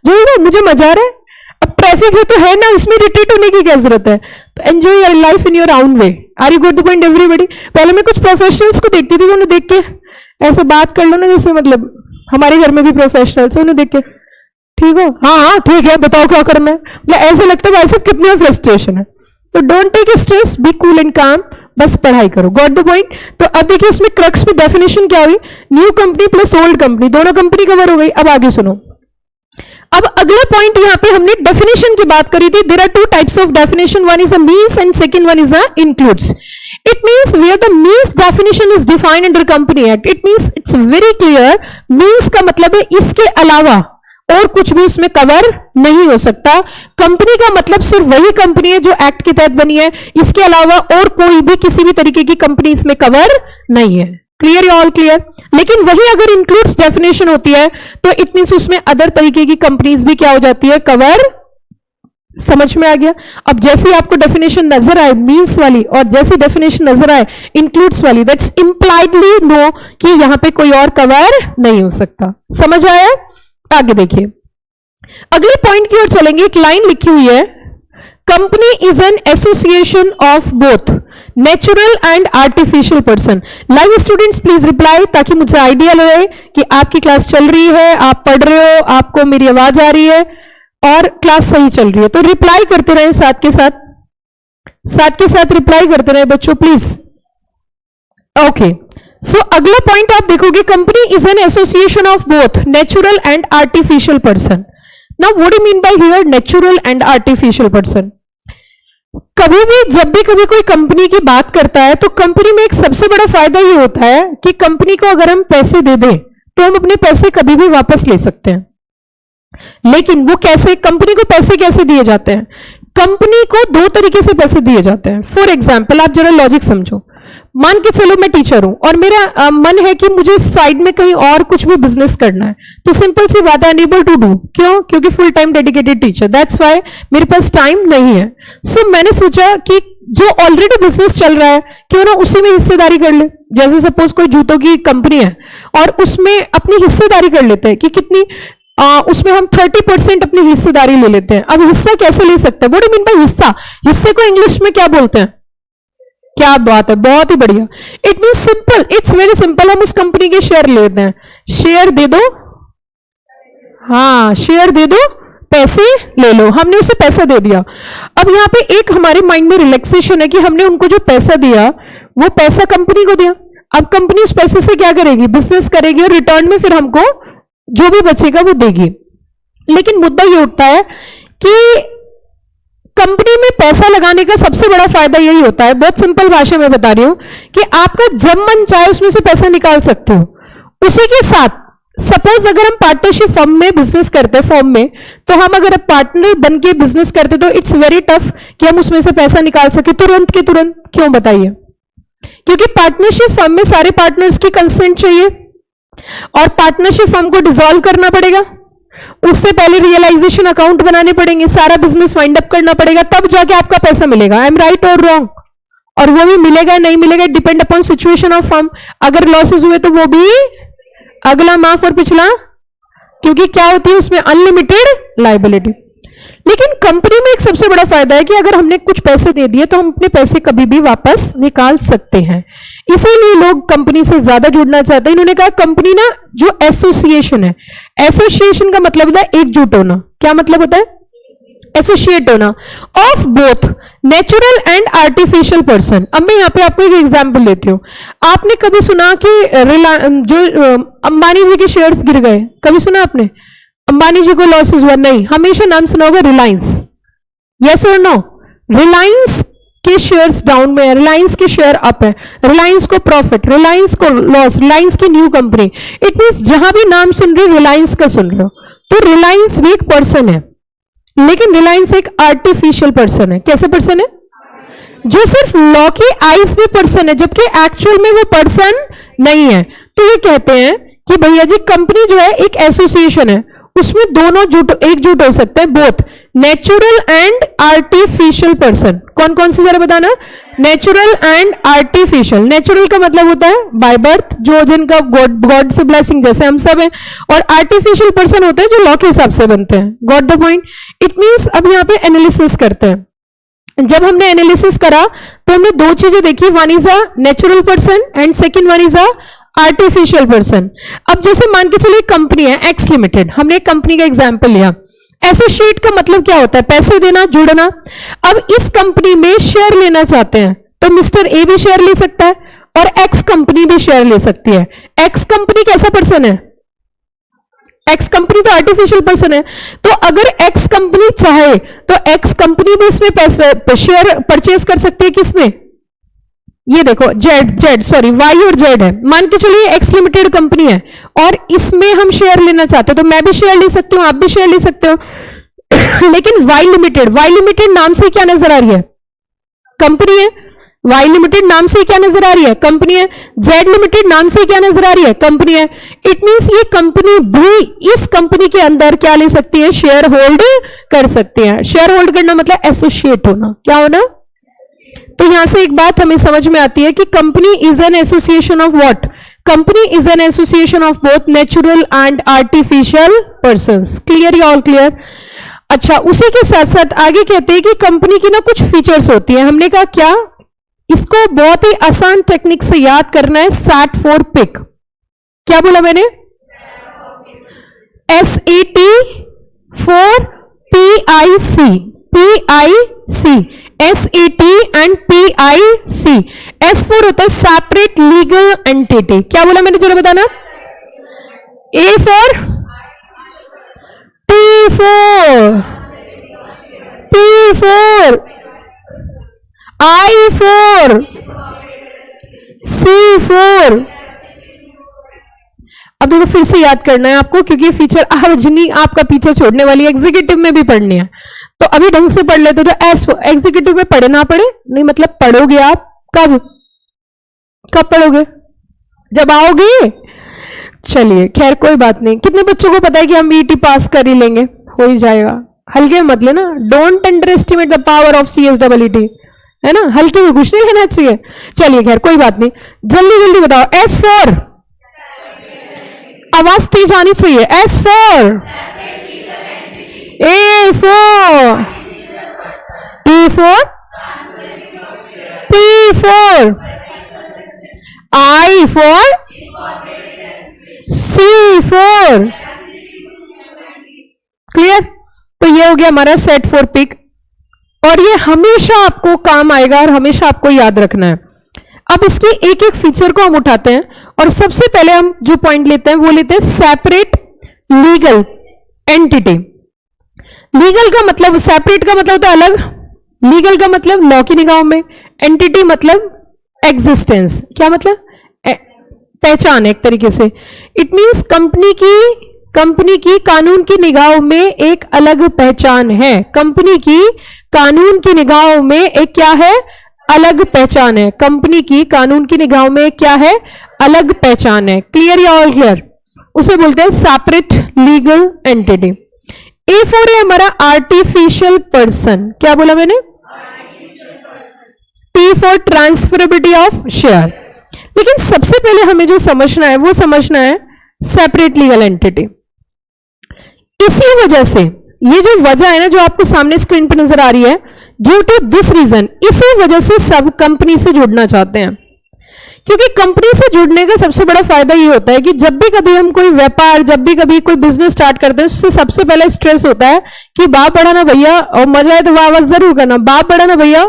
जल्द मुझे मजा आ रहा है। अब ट्रैफिक है तो है ना, इसमें इरिटेट होने की क्या जरूरत है? तो enjoy your life in your own way. Are you got the point everybody? पहले मैं कुछ प्रोफेशनल्स को देखती थी, उन्हें देख के ऐसे बात कर लो ना, जैसे मतलब हमारे घर में भी प्रोफेशनल्स है, उन्हें देख के ठीक हो, हाँ ठीक है, बताओ क्या करना है, मतलब ऐसे लगता है वैसे कितनी फ्रस्ट्रेशन है। तो don't take stress, be cool and calm, बस पढ़ाई करो। Got the point? तो अब देखिए इसमें क्रक्स पे डेफिनेशन क्या हुई, new company plus old company, दोनों कंपनी कवर हो गई। अब आगे सुनो। अब अगला पॉइंट यहां पे हमने डेफिनेशन की बात करी थी। There are two types of definition, one is a means and second one is a includes. It means where the means definition is defined under company act, it means it's very clear. Means का मतलब है इसके अलावा और कुछ भी उसमें cover नहीं हो सकता। कंपनी का मतलब सिर्फ वही कंपनी है जो एक्ट के तहत बनी है, इसके अलावा और कोई भी किसी भी तरीके की कंपनी इसमें कवर नहीं है। क्लियर या ऑल क्लियर? लेकिन वही अगर इंक्लूड्स डेफिनेशन होती है तो इट मींस उसमें अदर तरीके की कंपनीज भी क्या हो जाती है, कवर। समझ में आ गया? अब जैसे आपको डेफिनेशन नजर आए मींस वाली और जैसी डेफिनेशन नजर आए इंक्लूड्स वाली, दैट्स इंप्लाइडली नो कि यहां पे कोई और कवर नहीं हो सकता। समझ आया? आगे देखिए, अगले पॉइंट की ओर चलेंगे। एक लाइन लिखी हुई है, company is an association of both natural and artificial person. Live students please reply, ताकि मुझे आइडिया रहे कि आपकी क्लास चल रही है, आप पढ़ रहे हो, आपको मेरी आवाज आ रही है और क्लास सही चल रही है। तो रिप्लाई करते रहे, साथ के साथ रिप्लाई करते रहे बच्चों प्लीज। ओके, सो अगला पॉइंट आप देखोगे, company is an association of both natural and artificial person. Now what do mean bye here natural and artificial person? कभी भी जब भी कभी कोई कंपनी की बात करता है तो कंपनी में एक सबसे बड़ा फायदा ये होता है कि कंपनी को अगर हम पैसे दे दें तो हम अपने पैसे कभी भी वापस ले सकते हैं। लेकिन वो कैसे, कंपनी को पैसे कैसे दिए जाते हैं? कंपनी को दो तरीके से पैसे दिए जाते हैं। फॉर एग्जाम्पल, आप जरा लॉजिक समझो। मान के चलो मैं टीचर हूं और मेरा मन है कि मुझे साइड में कहीं और कुछ भी बिजनेस करना है, तो सिंपल सी बात है, अनएबल टू डू। क्यों? क्योंकि full time dedicated teacher, that's why मेरे पास टाइम नहीं है। सो मैंने सोचा कि जो ऑलरेडी बिजनेस चल रहा है क्यों ना उसी में हिस्सेदारी कर ले। जैसे सपोज कोई जूतों की कंपनी है और उसमें अपनी हिस्सेदारी कर लेते हैं कि कितनी, उसमें हम 30% अपनी हिस्सेदारी ले लेते हैं। अब हिस्सा कैसे ले सकते हैं? व्हाट डू मीन बाय हिस्सा? हिस्से को इंग्लिश में क्या बोलते हैं? क्या बात है, बहुत ही बढ़िया। It mean simple, it's very simple. हम उस कंपनी के शेयर लेते हैं, शेयर दे दो, हाँ शेयर दे दो पैसे ले लो, हमने उसे पैसा दे दिया। अब यहाँ पे एक हमारे माइंड में रिलैक्सेशन है कि हमने उनको जो पैसा दिया वो पैसा कंपनी को दिया। अब कंपनी उस पैसे से क्या करेगी, बिजनेस करेगी और रिटर्न में फिर हमको जो भी बचेगा वो देगी। लेकिन मुद्दा ये उठता है कि कंपनी में पैसा लगाने का सबसे बड़ा फायदा यही होता है, बहुत सिंपल भाषा में बता रही हूं, कि आपका जब मन चाहे उसमें से पैसा निकाल सकते हो। उसी के साथ सपोज अगर हम पार्टनरशिप फर्म में बिजनेस करते हैं, फॉर्म में, तो हम अगर पार्टनर बन के बिजनेस करते तो इट्स वेरी टफ कि हम उसमें से पैसा निकाल सके तुरंत के तुरंत। क्यों बताइए? क्योंकि पार्टनरशिप फर्म में सारे पार्टनर्स की कंसेंट चाहिए और पार्टनरशिप फर्म को डिसॉल्व करना पड़ेगा, उससे पहले रियलाइजेशन अकाउंट बनाने पड़ेंगे, सारा बिजनेस वाइंड अप करना पड़ेगा, तब जाके आपका पैसा मिलेगा। आई एम राइट और रॉन्ग? और वो भी मिलेगा नहीं मिलेगा depend upon situation of firm. अगर लॉसेस हुए तो वो भी अगला माफ और पिछला, क्योंकि क्या होती है उसमें अनलिमिटेड लायबिलिटी। लेकिन कंपनी में एक सबसे बड़ा फायदा है कि अगर हमने कुछ पैसे दे दिए तो हम अपने पैसे कभी भी वापस निकाल सकते हैं। इसीलिए लोग कंपनी से ज्यादा जुड़ना चाहते हैं। इन्होंने कहा कंपनी ना जो एसोसिएशन है, एसोसिएशन का मतलब होता है एकजुट होना। क्या मतलब होता है? एसोसिएट होना of both natural and artificial person. अब मैं यहां पे आपको एक एग्जांपल देती हूं। आपने कभी सुना कि जो अंबानी जी के शेयर्स गिर गए? कभी सुना आपने? अंबानी जी को लॉसेस हुआ? नहीं। हमेशा नाम सुना होगा रिलायंस। यस और नो? रिलायंस के शेयर्स डाउन में है, रिलायंस के शेयर अप है, रिलायंस को प्रॉफिट, रिलायंस को लॉस, रिलायंस की न्यू कंपनी। इट मींस जहां भी नाम सुन रहे हो रिलायंस का सुन रहे हो। तो रिलायंस भी एक पर्सन है, लेकिन रिलायंस एक आर्टिफिशियल पर्सन है। कैसे पर्सन है? जो सिर्फ लॉ की आईज में पर्सन है, जबकि एक्चुअल में वो पर्सन नहीं है। तो ये कहते हैं कि भैया जी कंपनी जो है एक एसोसिएशन है, उसमें दोनों एकजुट हो सकते हैं, both natural and artificial person. कौन कौन से जरा बताना? Natural and artificial. नेचुरल का मतलब होता है बाय बर्थ, जो जिनका गॉड से ब्लेसिंग, जैसे हम सब हैं, और आर्टिफिशियल पर्सन होते हैं जो लॉ के हिसाब से बनते हैं। Got the point? It means अब यहां पे एनालिसिस करते हैं। जब हमने एनालिसिस करा तो हमने दो चीजें देखी, one is a natural person and second one is a artificial person. अब जैसे मान के चलिए कंपनी है एक्स लिमिटेड, हमने एक कंपनी का एग्जाम्पल लिया। एसोसिएट का मतलब क्या होता है? पैसे देना, जुड़ना। अब इस कंपनी में शेयर लेना चाहते हैं तो मिस्टर ए भी शेयर ले सकता है और एक्स कंपनी भी शेयर ले सकती है। एक्स कंपनी कैसा पर्सन है? एक्स कंपनी तो आर्टिफिशियल पर्सन है। तो अगर एक्स कंपनी चाहे तो एक्स कंपनी भी इसमें पैसे शेयर परचेज कर सकती है। किसमें? ये देखो वाई और जेड है। मान के चलिए एक्स लिमिटेड कंपनी है और इसमें हम शेयर लेना चाहते हैं, तो मैं भी शेयर ले सकती हूं, आप भी शेयर ले सकते हो। लेकिन वाई लिमिटेड नाम से क्या नजर आ रही है? कंपनी है। वाई लिमिटेड नाम से क्या नजर आ रही है? कंपनी है। जेड लिमिटेड नाम से क्या नजर आ रही है? कंपनी है। इट मींस ये कंपनी भी इस कंपनी के अंदर क्या ले सकती है? शेयर होल्ड कर सकती है। शेयर होल्ड करना मतलब एसोसिएट होना। क्या होना? तो यहां से एक बात हमें समझ में आती है कि company is an association of what? Company is an association of both natural and artificial persons. Clear या ऑल क्लियर? अच्छा, उसी के साथ साथ आगे कहते हैं कि कंपनी की ना कुछ फीचर्स होती है। हमने कहा क्या? इसको बहुत ही आसान टेक्निक से याद करना है, सैट फॉर पिक। क्या बोला मैंने? SAT for PIC, SAT and PIC। S for होता है सेपरेट लीगल एंटिटी। क्या बोला मैंने? जरा बताना। A for T for P for I for C for. अब देखो फिर से याद करना है आपको, क्योंकि ये फीचर अर्जनी आपका पीछे छोड़ने वाली है, एग्जीक्यूटिव में भी पढ़नी है। तो अभी ढंग से पढ़ लेते तो एस एग्जीक्यूटिव में पढ़े ना पढ़े नहीं, मतलब पढ़ोगे आप कब? कब पढ़ोगे? जब आओगे। चलिए खैर कोई बात नहीं। कितने बच्चों को पता है कि हम ET पास कर ही लेंगे? हो ही जाएगा। हल्के मत लेना। Don't under estimate the power of CSEET, है ना? हल्के में कुछ नहीं रहना चाहिए। चलिए खैर कोई बात नहीं, जल्दी जल्दी बताओ। S फॉर, आवाज तेज आनी चाहिए। S for, A for, T for, P for, I for, C for. Clear? तो ये हो गया हमारा सेट फॉर पिक, और ये हमेशा आपको काम आएगा और हमेशा आपको याद रखना है। अब इसकी एक एक फीचर को हम उठाते हैं और सबसे पहले हम जो पॉइंट लेते हैं वो लेते हैं सेपरेट लीगल एंटिटी। लीगल का मतलब, सेपरेट का मतलब होता है अलग, लीगल का मतलब लॉ की निगाहों में, एंटिटी मतलब एग्जिस्टेंस। क्या मतलब? पहचान एक तरीके से। इट मींस कंपनी की कानून की निगाहों में एक अलग पहचान है। कंपनी की कानून की निगाहों में एक क्या है? अलग पहचान है। कंपनी की कानून की निगाहों में क्या है? अलग पहचान है। क्लियर या ऑल क्लियर? उसे बोलते हैं separate legal entity. A for है हमारा आर्टिफिशियल पर्सन। क्या बोला मैंने? T for transferability of share. लेकिन सबसे पहले हमें जो समझना है वो समझना है सेपरेट लीगल एंटिटी। इसी वजह से, ये जो वजह है ना जो आपको सामने स्क्रीन पर नजर आ रही है, ड्यू टू दिस रीजन, इसी वजह से सब कंपनी से जुड़ना चाहते हैं। क्योंकि कंपनी से जुड़ने का सबसे बड़ा फायदा ये होता है कि जब भी कभी हम कोई व्यापार, जब भी कभी कोई बिजनेस स्टार्ट करते हैं, उससे सबसे पहले स्ट्रेस होता है कि बाप बढ़ाना भैया, और मजा है तो वाह वाह जरूर करना, बाप बढ़ाना भैया,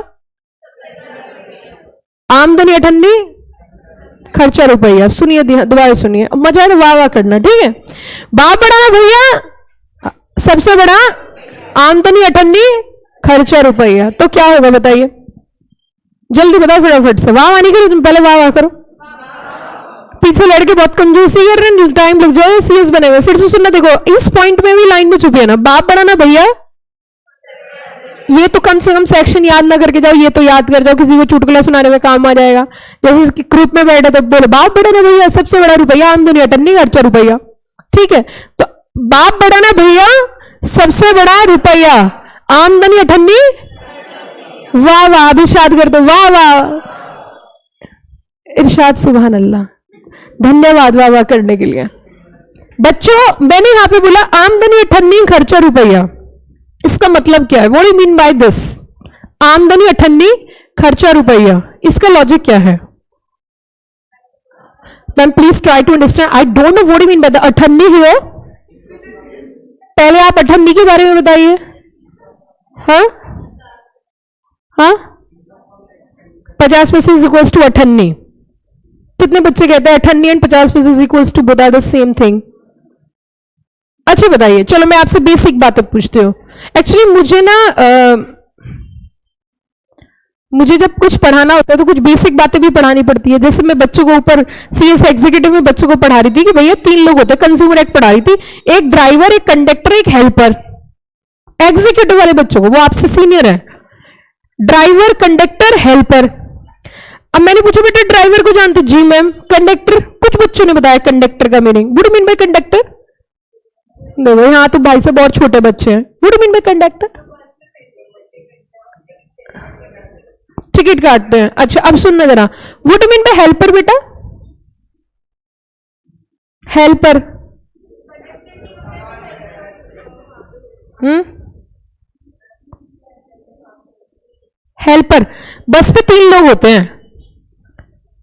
आमदनी अठन्नी, खर्चा रुपया। सुनिए, दोबारा सुनिए, मजा है तो वाह वाह करना, ठीक है। बाप बढ़ाना भैया, सबसे बड़ा आमदनी अठन्नी, खर्चा रुपया। तो क्या होगा बताइए, जल्दी बताओ फटाफट से। वाह वाह नहीं करो तुम, पहले वाह वाह करो। पीछे लड़के बहुत कंजूसी कर रहे हैं, टाइम लग जाए, सीरियस बने हुए। फिर से सुनना, देखो इस पॉइंट में भी लाइन में छुपी है ना, बाप बढ़ाना भैया, ये तो कम से कम सेक्शन याद ना करके जाओ, ये तो याद कर जाओ, किसी को चुटकुला सुनाने में काम आ जाएगा। जैसे इसकी ग्रुप में बैठे तो बोले बाप बढ़ाना भैया, सबसे बड़ा रुपया, आमदनी अठन्नी, खर्चा रुपया, ठीक है। तो बाप बढ़ाना भैया, सबसे बड़ा रुपया, आमदनी अठन्नी, वाह वाह, अभी इरशाद कर दो, वाह वाह, इरशाद, सुभान अल्लाह, धन्यवाद वाह वाह करने के लिए। बच्चों मैंने यहां पे बोला आमदनी अठन्नी, खर्चा रुपया, इसका मतलब क्या है? What do you mean by this? आमदनी अठन्नी, खर्चा रुपया, इसका लॉजिक क्या है? Ma'am please try to understand, I don't know what do you mean by the अठन्नी हियर। पहले आप अठन्नी के बारे में बताइए। हाँ हाँ, 50 पैसे इज इक्वल्स टू अठन्नी। कितने बच्चे कहते हैं अठन्नी एंड 50 पैसे is equals to both are the same thing? अच्छा बताइए, चलो मैं आपसे बेसिक बातें पूछती हूँ। एक्चुअली मुझे ना मुझे जब कुछ पढ़ाना होता है तो कुछ बेसिक बातें भी पढ़ानी पड़ती है। जैसे मैं बच्चों को ऊपर सीएस एग्जीक्यूटिव में बच्चों को पढ़ा रही थी कि भैया 3 लोग होते हैं, कंज्यूमर एक्ट पढ़ा रही थी, एक ड्राइवर, एक कंडक्टर, एक हेल्पर। एग्जीक्यूटिव वाले बच्चों को, वो आपसे सीनियर है, ड्राइवर, कंडक्टर, हेल्पर। अब मैंने पूछा बेटा ड्राइवर को जानते? जी मैम। कंडक्टर? कुछ बच्चों ने बताया कंडक्टर का meaning. What do mean bye conductor? देखो यहां तो भाई साहब और छोटे बच्चे हैं। What do mean bye conductor? Ticket काटते हैं। अच्छा अब सुनना जरा, what do mean bye helper बेटा? हेल्पर हेल्पर, बस पे 3 लोग होते हैं,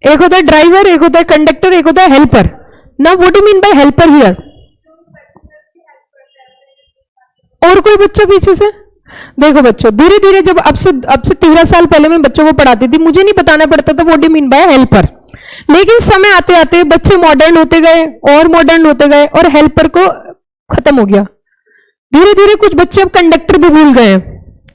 एक होता है ड्राइवर, एक होता है कंडक्टर, एक होता है helper. Now what do mean bye helper here? और कोई बच्चा पीछे से? देखो बच्चों, धीरे धीरे जब अब से 13 साल पहले मैं बच्चों को पढ़ाती थी, मुझे नहीं बताना पड़ता था what do mean bye helper. लेकिन समय आते आते बच्चे मॉडर्न होते गए और मॉडर्न होते गए और हेल्पर को खत्म हो गया। धीरे धीरे कुछ बच्चे अब कंडक्टर भी भूल गए हैं,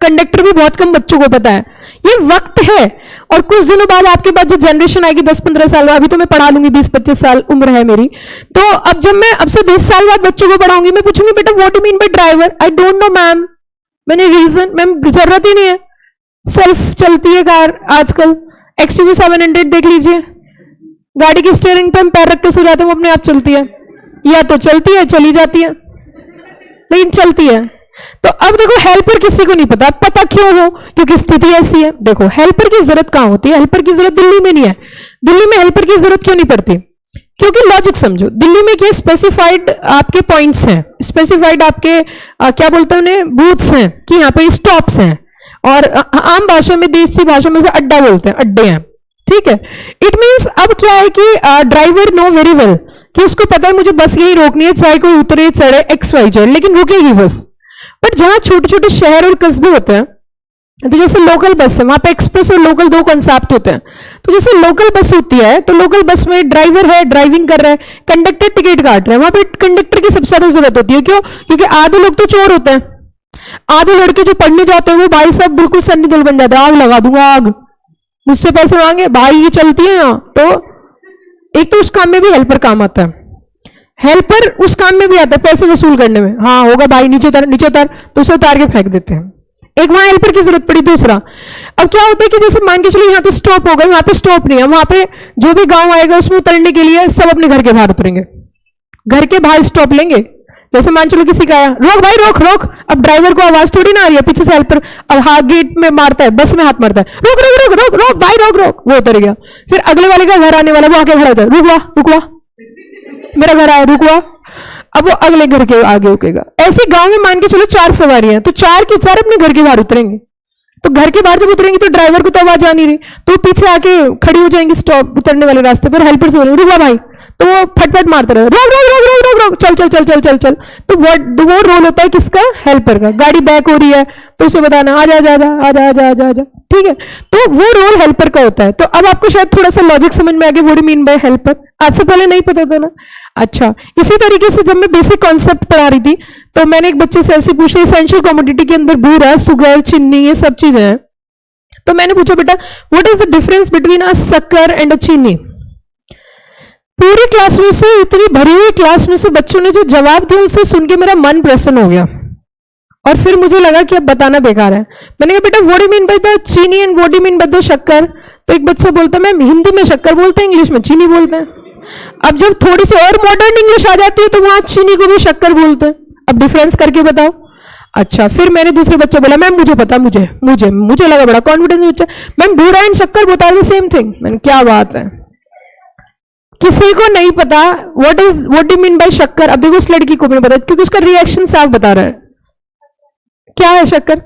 कंडक्टर भी बहुत कम बच्चों को पता है। ये वक्त है, और कुछ दिनों बाद आपके पास जो जनरेशन आएगी 10-15 साल बाद, अभी तो मैं पढ़ा लूंगी, 20-25 साल उम्र है मेरी, तो अब जब मैं अब से 20 साल बाद बच्चों को पढ़ाऊंगी, मैं पूछूंगी बेटा what do mean bye driver? I don't no ma'am. मैंने रीजन, मैम जरूरत ही नहीं है, सेल्फ चलती है कार आजकल। XUV 700 देख लीजिए, गाड़ी की स्टीयरिंग पे हम पैर रख के सो जाते हैं, वो अपने आप चलती है, या तो चलती है चली जाती है, लेकिन चलती है। तो अब देखो हेल्पर किसी को नहीं पता, पता क्यों हो? क्योंकि स्थिति ऐसी है। देखो हेल्पर की जरूरत कहां होती है? हेल्पर की जरूरत दिल्ली में नहीं है। दिल्ली में हेल्पर की जरूरत क्यों नहीं पड़ती? क्योंकि लॉजिक समझो, दिल्ली में क्या स्पेसिफाइड आपके पॉइंट्स हैं, स्पेसिफाइड आपके क्या बोलते हैं उन्हें, बूथ्स हैं, कि यहाँ पे स्टॉप्स हैं, और आम भाषा में, देसी भाषा में से अड्डा बोलते हैं, अड्डे हैं, ठीक है। इट मीन्स अब क्या है कि ड्राइवर नो वेरी वेल कि उसको पता है मुझे बस यही रोकनी है, चाहे कोई उतरे चढ़े XYZ, लेकिन रुकेगी बस। बट जहां छोटे छोटे शहर और कस्बे होते हैं, तो जैसे लोकल बस है, वहां पे एक्सप्रेस और लोकल दो कॉन्सेप्ट होते हैं। तो जैसे लोकल बस होती है, तो लोकल बस में ड्राइवर है, ड्राइविंग कर रहा है, कंडक्टर टिकट काट रहा है, वहां पे कंडक्टर की सबसे ज्यादा जरूरत होती है। क्यों? क्योंकि आधे लोग तो चोर होते हैं, आधे लड़के जो पढ़ने जाते हैं वो भाई साहब बिल्कुल सन्नी दिल बन जाते हैं, आग लगा दूंगा आग, मुझसे पैसे मांगे भाई, ये चलती है यहाँ। तो एक तो उस काम में भी हेल्पर काम आता है, हेल्पर उस काम में भी आता है पैसे वसूल करने में। हाँ होगा भाई, नीचे उतार नीचे उतार, तो उसे उतार के फेंक देते हैं। एक वहां हेल्पर की जरूरत पड़ी। दूसरा, अब क्या होता है कि जैसे मान के चलो यहाँ तो स्टॉप हो गए, वहां पे स्टॉप नहीं है, वहां पे जो भी गांव आएगा उसमें उतरने के लिए सब अपने घर के बाहर उतरेंगे, घर के बाहर स्टॉप लेंगे। जैसे मान चलो किसी का आया, रोक भाई रोक रोक, अब ड्राइवर को आवाज थोड़ी ना आ रही है, पीछे से हेल्पर अब हाथ गेट में मारता है, बस में हाथ मारता है, रोक रोक रोक रोक रोक भाई रोक रोक, वो उतर गया। फिर अगले वाले का घर आने वाला, वो आके खड़ा होता है, रुकवा रुकवा, मेरा घर आया रुकवा, अब वो अगले घर के आगे रुकेगा। ऐसे गांव में मान के चलो 4 सवारियां, तो 4 के 4 अपने घर के बाहर उतरेंगे। तो घर के बाहर जब उतरेंगे तो ड्राइवर को तो आवाज आ नहीं रही, तो पीछे आके खड़ी हो जाएंगी स्टॉप उतरने वाले रास्ते पर, हेल्पर से बोलेंगे रुकवा भाई, तो वो फटफट मारते रहे, रोक रोक रोक रोक रोक रोक, चल चल चल चल चल चल। तो वो रोल होता है किसका? हेल्पर का। गाड़ी बैक हो रही है तो उसे बताना आजा आजा आजा आजा आजा आजा आजा, ठीक है। तो वो रोल हेल्पर का होता है। तो अब आपको शायद थोड़ा सा लॉजिक समझ में आ गया, what do mean bye helper. आज से पहले नहीं पता था ना। अच्छा, इसी तरीके से जब मैं बेसिक कॉन्सेप्ट पढ़ा रही थी तो मैंने एक बच्चे से ऐसे पूछा, एसेंशियल कमोडिटी के अंदर बूरा, सुगर, चीनी, ये सब चीजें हैं। तो मैंने पूछा बेटा what is the difference between a शक्कर एंड अ चीनी। पूरी क्लास में से, इतनी भरी हुई क्लास में से बच्चों ने जो जवाब दिया उसे सुन के मेरा मन प्रसन्न हो गया, और फिर मुझे लगा कि अब बताना बेकार है। मैंने कहा बेटा what do mean by the chini and what do mean by the shakkar. तो एक बच्चा बोलता मैम हिंदी में शक्कर बोलते हैं, इंग्लिश में चीनी बोलते हैं। अब जब थोड़ी सी और मॉडर्न इंग्लिश आ जाती है तो वहां चीनी को भी शक्कर बोलते हैं। अब डिफरेंस करके बताओ। अच्छा, फिर मैंने दूसरे बच्चा बोला मैम मुझे पता, मुझे मुझे मुझे लगा बड़ा कॉन्फिडेंस बच्चा, मैम बूढ़ा एंड शक्कर बता दो सेम थिंग। मैंने क्या बात है, किसी को नहीं पता व्हाट डू मीन बाय शक्कर। अब देखो उस लड़की को भी पता, क्योंकि उसका रिएक्शन साफ बता रहा है। क्या है शक्कर?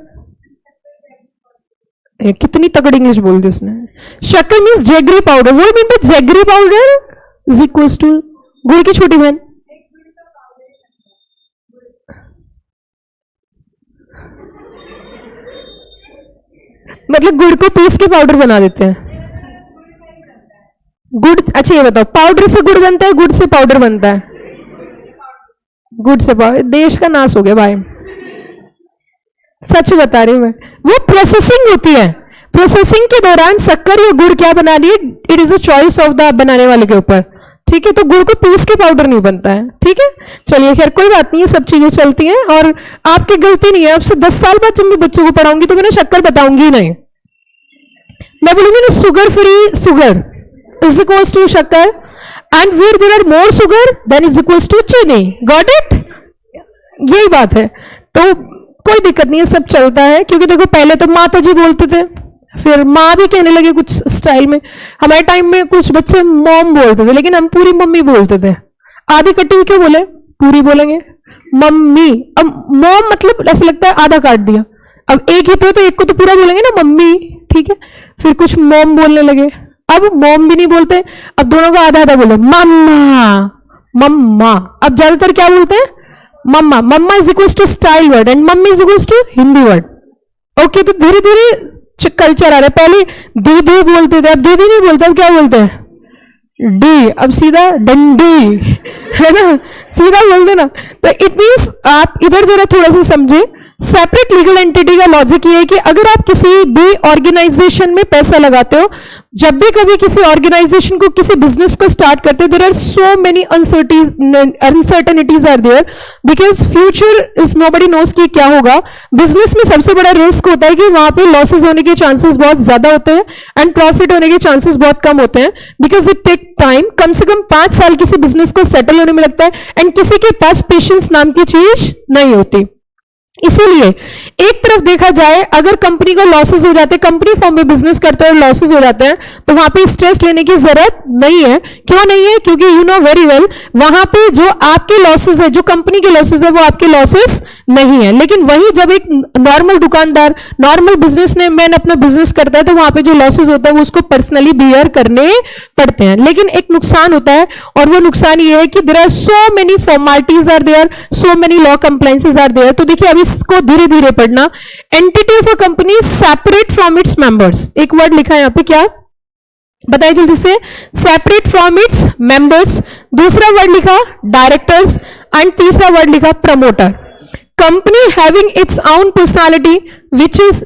कितनी तगड़ी इंग्लिश बोल दी उसने। शक्कर means jaggery powder. What mean by jaggery powder is equals to गुड़ की छोटी बहन। मतलब गुड़ को पीस के पाउडर बना देते हैं। गुड़, अच्छा ये बताओ पाउडर से गुड़ बनता है, गुड़ से पाउडर बनता है? गुड़ से पाउडर। देश का नाश हो गया भाई, सच बता रही हूं मैं। वो प्रोसेसिंग होती है, प्रोसेसिंग के दौरान शक्कर या गुड़ क्या बना रही है, it is a choice of the बनाने वाले के ऊपर, ठीक है। तो गुड़ को पीस के पाउडर नहीं बनता है, ठीक है। चलिए खैर कोई बात नहीं, ये सब चीजें चलती हैं और आपकी गलती नहीं है। अब से 10 साल बाद जब मैं बच्चों को पढ़ाऊंगी तो मैंने शक्कर बताऊंगी ही नहीं, मैं बोलूंगी ना sugar free sugar is equals to शक्कर, and where there are more sugar then is equals to चीनी। Got it? यही बात है। तो कोई दिक्कत नहीं है, सब चलता है। क्योंकि देखो पहले तो माता जी बोलते थे, फिर माँ भी कहने लगे कुछ स्टाइल में। हमारे टाइम में कुछ बच्चे मॉम बोलते थे, लेकिन हम पूरी मम्मी बोलते थे। आधी कटी हुई क्यों बोले, पूरी बोलेंगे मम्मी। अब मॉम मतलब ऐसा लगता है आधा काट दिया। अब एक ही तो एक को तो पूरा बोलेंगे ना मम्मी, ठीक है। फिर कुछ मॉम बोलने लगे, अब मॉम भी नहीं बोलते, अब दोनों का आधा आधा बोलो, मम्मा मम्मा। अब ज्यादातर क्या बोलते हैं, mama. Mama is equals to style word and mummy is equals to Hindi word. Okay, तो धीरे धीरे कल्चर आ रहा है। पहले दीदी बोलते थे, अब दीदी नहीं बोलते, अब क्या बोलते हैं, डी। अब सीधा डंडी, है ना, सीधा बोल देना। तो इट मीन्स आप इधर जरा थोड़ा सा समझे। सेपरेट लीगल एंटिटी का लॉजिक ये है कि अगर आप किसी भी ऑर्गेनाइजेशन में पैसा लगाते हो, जब भी कभी किसी ऑर्गेनाइजेशन को, किसी बिजनेस को स्टार्ट करते हो, there are so many uncertainties are there, because future is nobody knows कि क्या होगा। बिजनेस में सबसे बड़ा रिस्क होता है कि वहां पे लॉसेस होने के चांसेस बहुत ज्यादा होते हैं एंड प्रॉफिट होने के चांसेस बहुत कम होते हैं, बिकॉज इट टेक टाइम। कम से कम 5 साल किसी बिजनेस को सेटल होने में लगता है एंड किसी के पास पेशेंस नाम की चीज नहीं होती। इसीलिए एक तरफ देखा जाए, अगर कंपनी को लॉसेस हो जाते, कंपनी फॉर्म में बिजनेस करते हैं और लॉसेस हो जाते हैं, तो वहां पे स्ट्रेस लेने की जरूरत नहीं है। क्यों नहीं है? क्योंकि यू नो वेरी वेल, वहां पे जो आपके लॉसेस है, जो कंपनी के लॉसेस है, वो आपके लॉसेस नहीं है। लेकिन वही जब एक नॉर्मल दुकानदार, नॉर्मल बिजनेसमैन अपना बिजनेस करता है, तो वहां पे जो लॉसेस होता है वो उसको पर्सनली बियर करने पड़ते हैं। लेकिन एक नुकसान होता है, और वो नुकसान ये है कि there are so many formalities are there, so many law compliances are there. तो देखिए अभी इसको धीरे धीरे पढ़ना। Entity of a company separate from its members, एक वर्ड लिखा है यहां पे, क्या बताइए जल्दी से, सेपरेट फ्रॉम इट्स मेंबर्स, दूसरा वर्ड लिखा डायरेक्टर्स, एंड तीसरा वर्ड लिखा promoter. Company having its own personality which is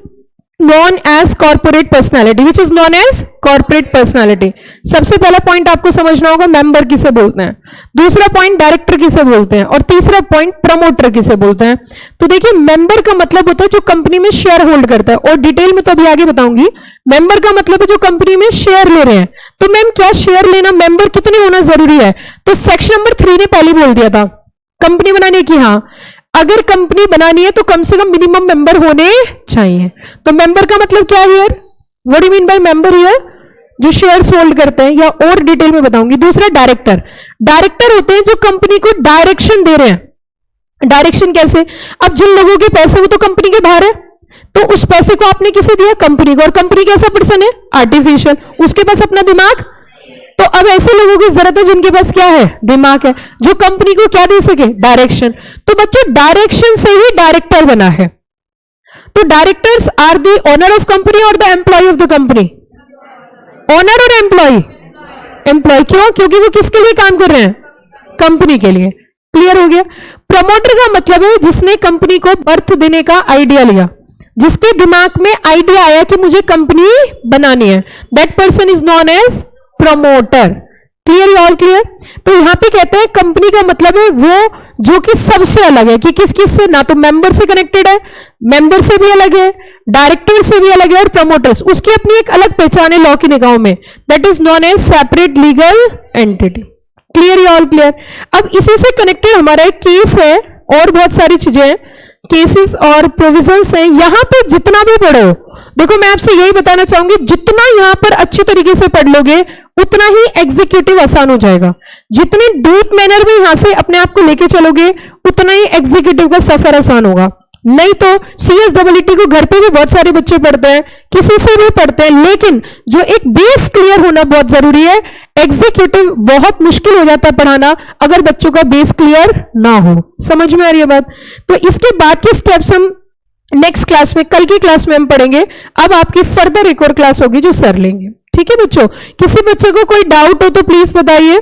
known as corporate personality, which is known as corporate personality. सबसे पहला पॉइंट आपको समझना होगा मेंबर किसे बोलते हैं, दूसरा पॉइंट डायरेक्टर किसे बोलते हैं, और तीसरा पॉइंट प्रमोटर किसे बोलते हैं। तो देखिए मेंबर का मतलब होता है जो कंपनी में शेयर होल्ड करता है, और डिटेल में तो अभी आगे बताऊंगी। मेंबर का मतलब है जो कंपनी में शेयर ले रहे हैं। तो मैम क्या शेयर लेना मेंबर कितने होना जरूरी है? तो सेक्शन नंबर 3 ने पहले बोल दिया था कंपनी बनाने की, हाँ अगर कंपनी बनानी है तो कम से कम मिनिमम मेंबर होने चाहिए। तो मेंबर का मतलब क्या है here, what do mean by member here? जो शेयर्स होल्ड करते हैं, या और डिटेल में बताऊंगी। दूसरा डायरेक्टर, डायरेक्टर होते हैं जो कंपनी को डायरेक्शन दे रहे हैं। डायरेक्शन कैसे? अब जिन लोगों के पैसे वो तो कंपनी के बाहर है, तो उस पैसे को आपने किसे दिया? कंपनी को। और कंपनी कैसा पर्सन है? आर्टिफिशियल, उसके पास अपना दिमाग। तो अब ऐसे लोगों की जरूरत है जिनके पास क्या है? दिमाग है, जो कंपनी को क्या दे सके? डायरेक्शन। तो बच्चों डायरेक्शन से ही डायरेक्टर बना है। तो directors are the owner of company और the employee of the company? Owner और एम्प्लॉय? एम्प्लॉय। क्यों? क्योंकि वो किसके लिए काम कर रहे हैं? कंपनी के लिए। क्लियर हो गया? प्रमोटर का मतलब है जिसने कंपनी को बर्थ देने का आइडिया लिया, जिसके दिमाग में आइडिया आया कि मुझे कंपनी बनानी है, that person is known as promoter. Clear, all clear? तो यहां पे कहते हैं कंपनी का मतलब है वो जो कि सबसे अलग है, कि किस किस से, ना तो मेंबर से कनेक्टेड है, मेंबर से भी अलग है, डायरेक्टर से भी अलग है, और प्रमोटर्स, उसकी अपनी एक अलग पहचान है लॉ की निगाहों में, that is known as separate legal entity. Clear, all clear? अब इसी से कनेक्टेड हमारा एक केस है, और बहुत सारी चीजें हैं, केसेस और प्रोविजंस हैं। यहां पे जितना भी पढ़ो, देखो मैं आपसे यही बताना चाहूंगी, जितना यहां पर अच्छी तरीके से पढ़ लोगे उतना ही एग्जीक्यूटिव आसान हो जाएगा। जितने डीप मैनर में यहां से अपने आप को लेके चलोगे उतना ही एग्जीक्यूटिव का सफर आसान होगा। नहीं तो CSEET को घर पे भी बहुत सारे बच्चे पढ़ते हैं, किसी से भी पढ़ते हैं, लेकिन जो एक बेस क्लियर होना बहुत जरूरी है। एग्जीक्यूटिव बहुत मुश्किल हो जाता है पढ़ाना अगर बच्चों का बेस क्लियर ना हो। समझ में आ रही है बात? तो इसके बाद के स्टेप्स हम नेक्स्ट क्लास में, कल की क्लास में हम पढ़ेंगे। अब आपकी फर्दर एक और क्लास होगी जो सर लेंगे। ठीक है बच्चों? किसी बच्चे को कोई डाउट हो तो प्लीज बताइए।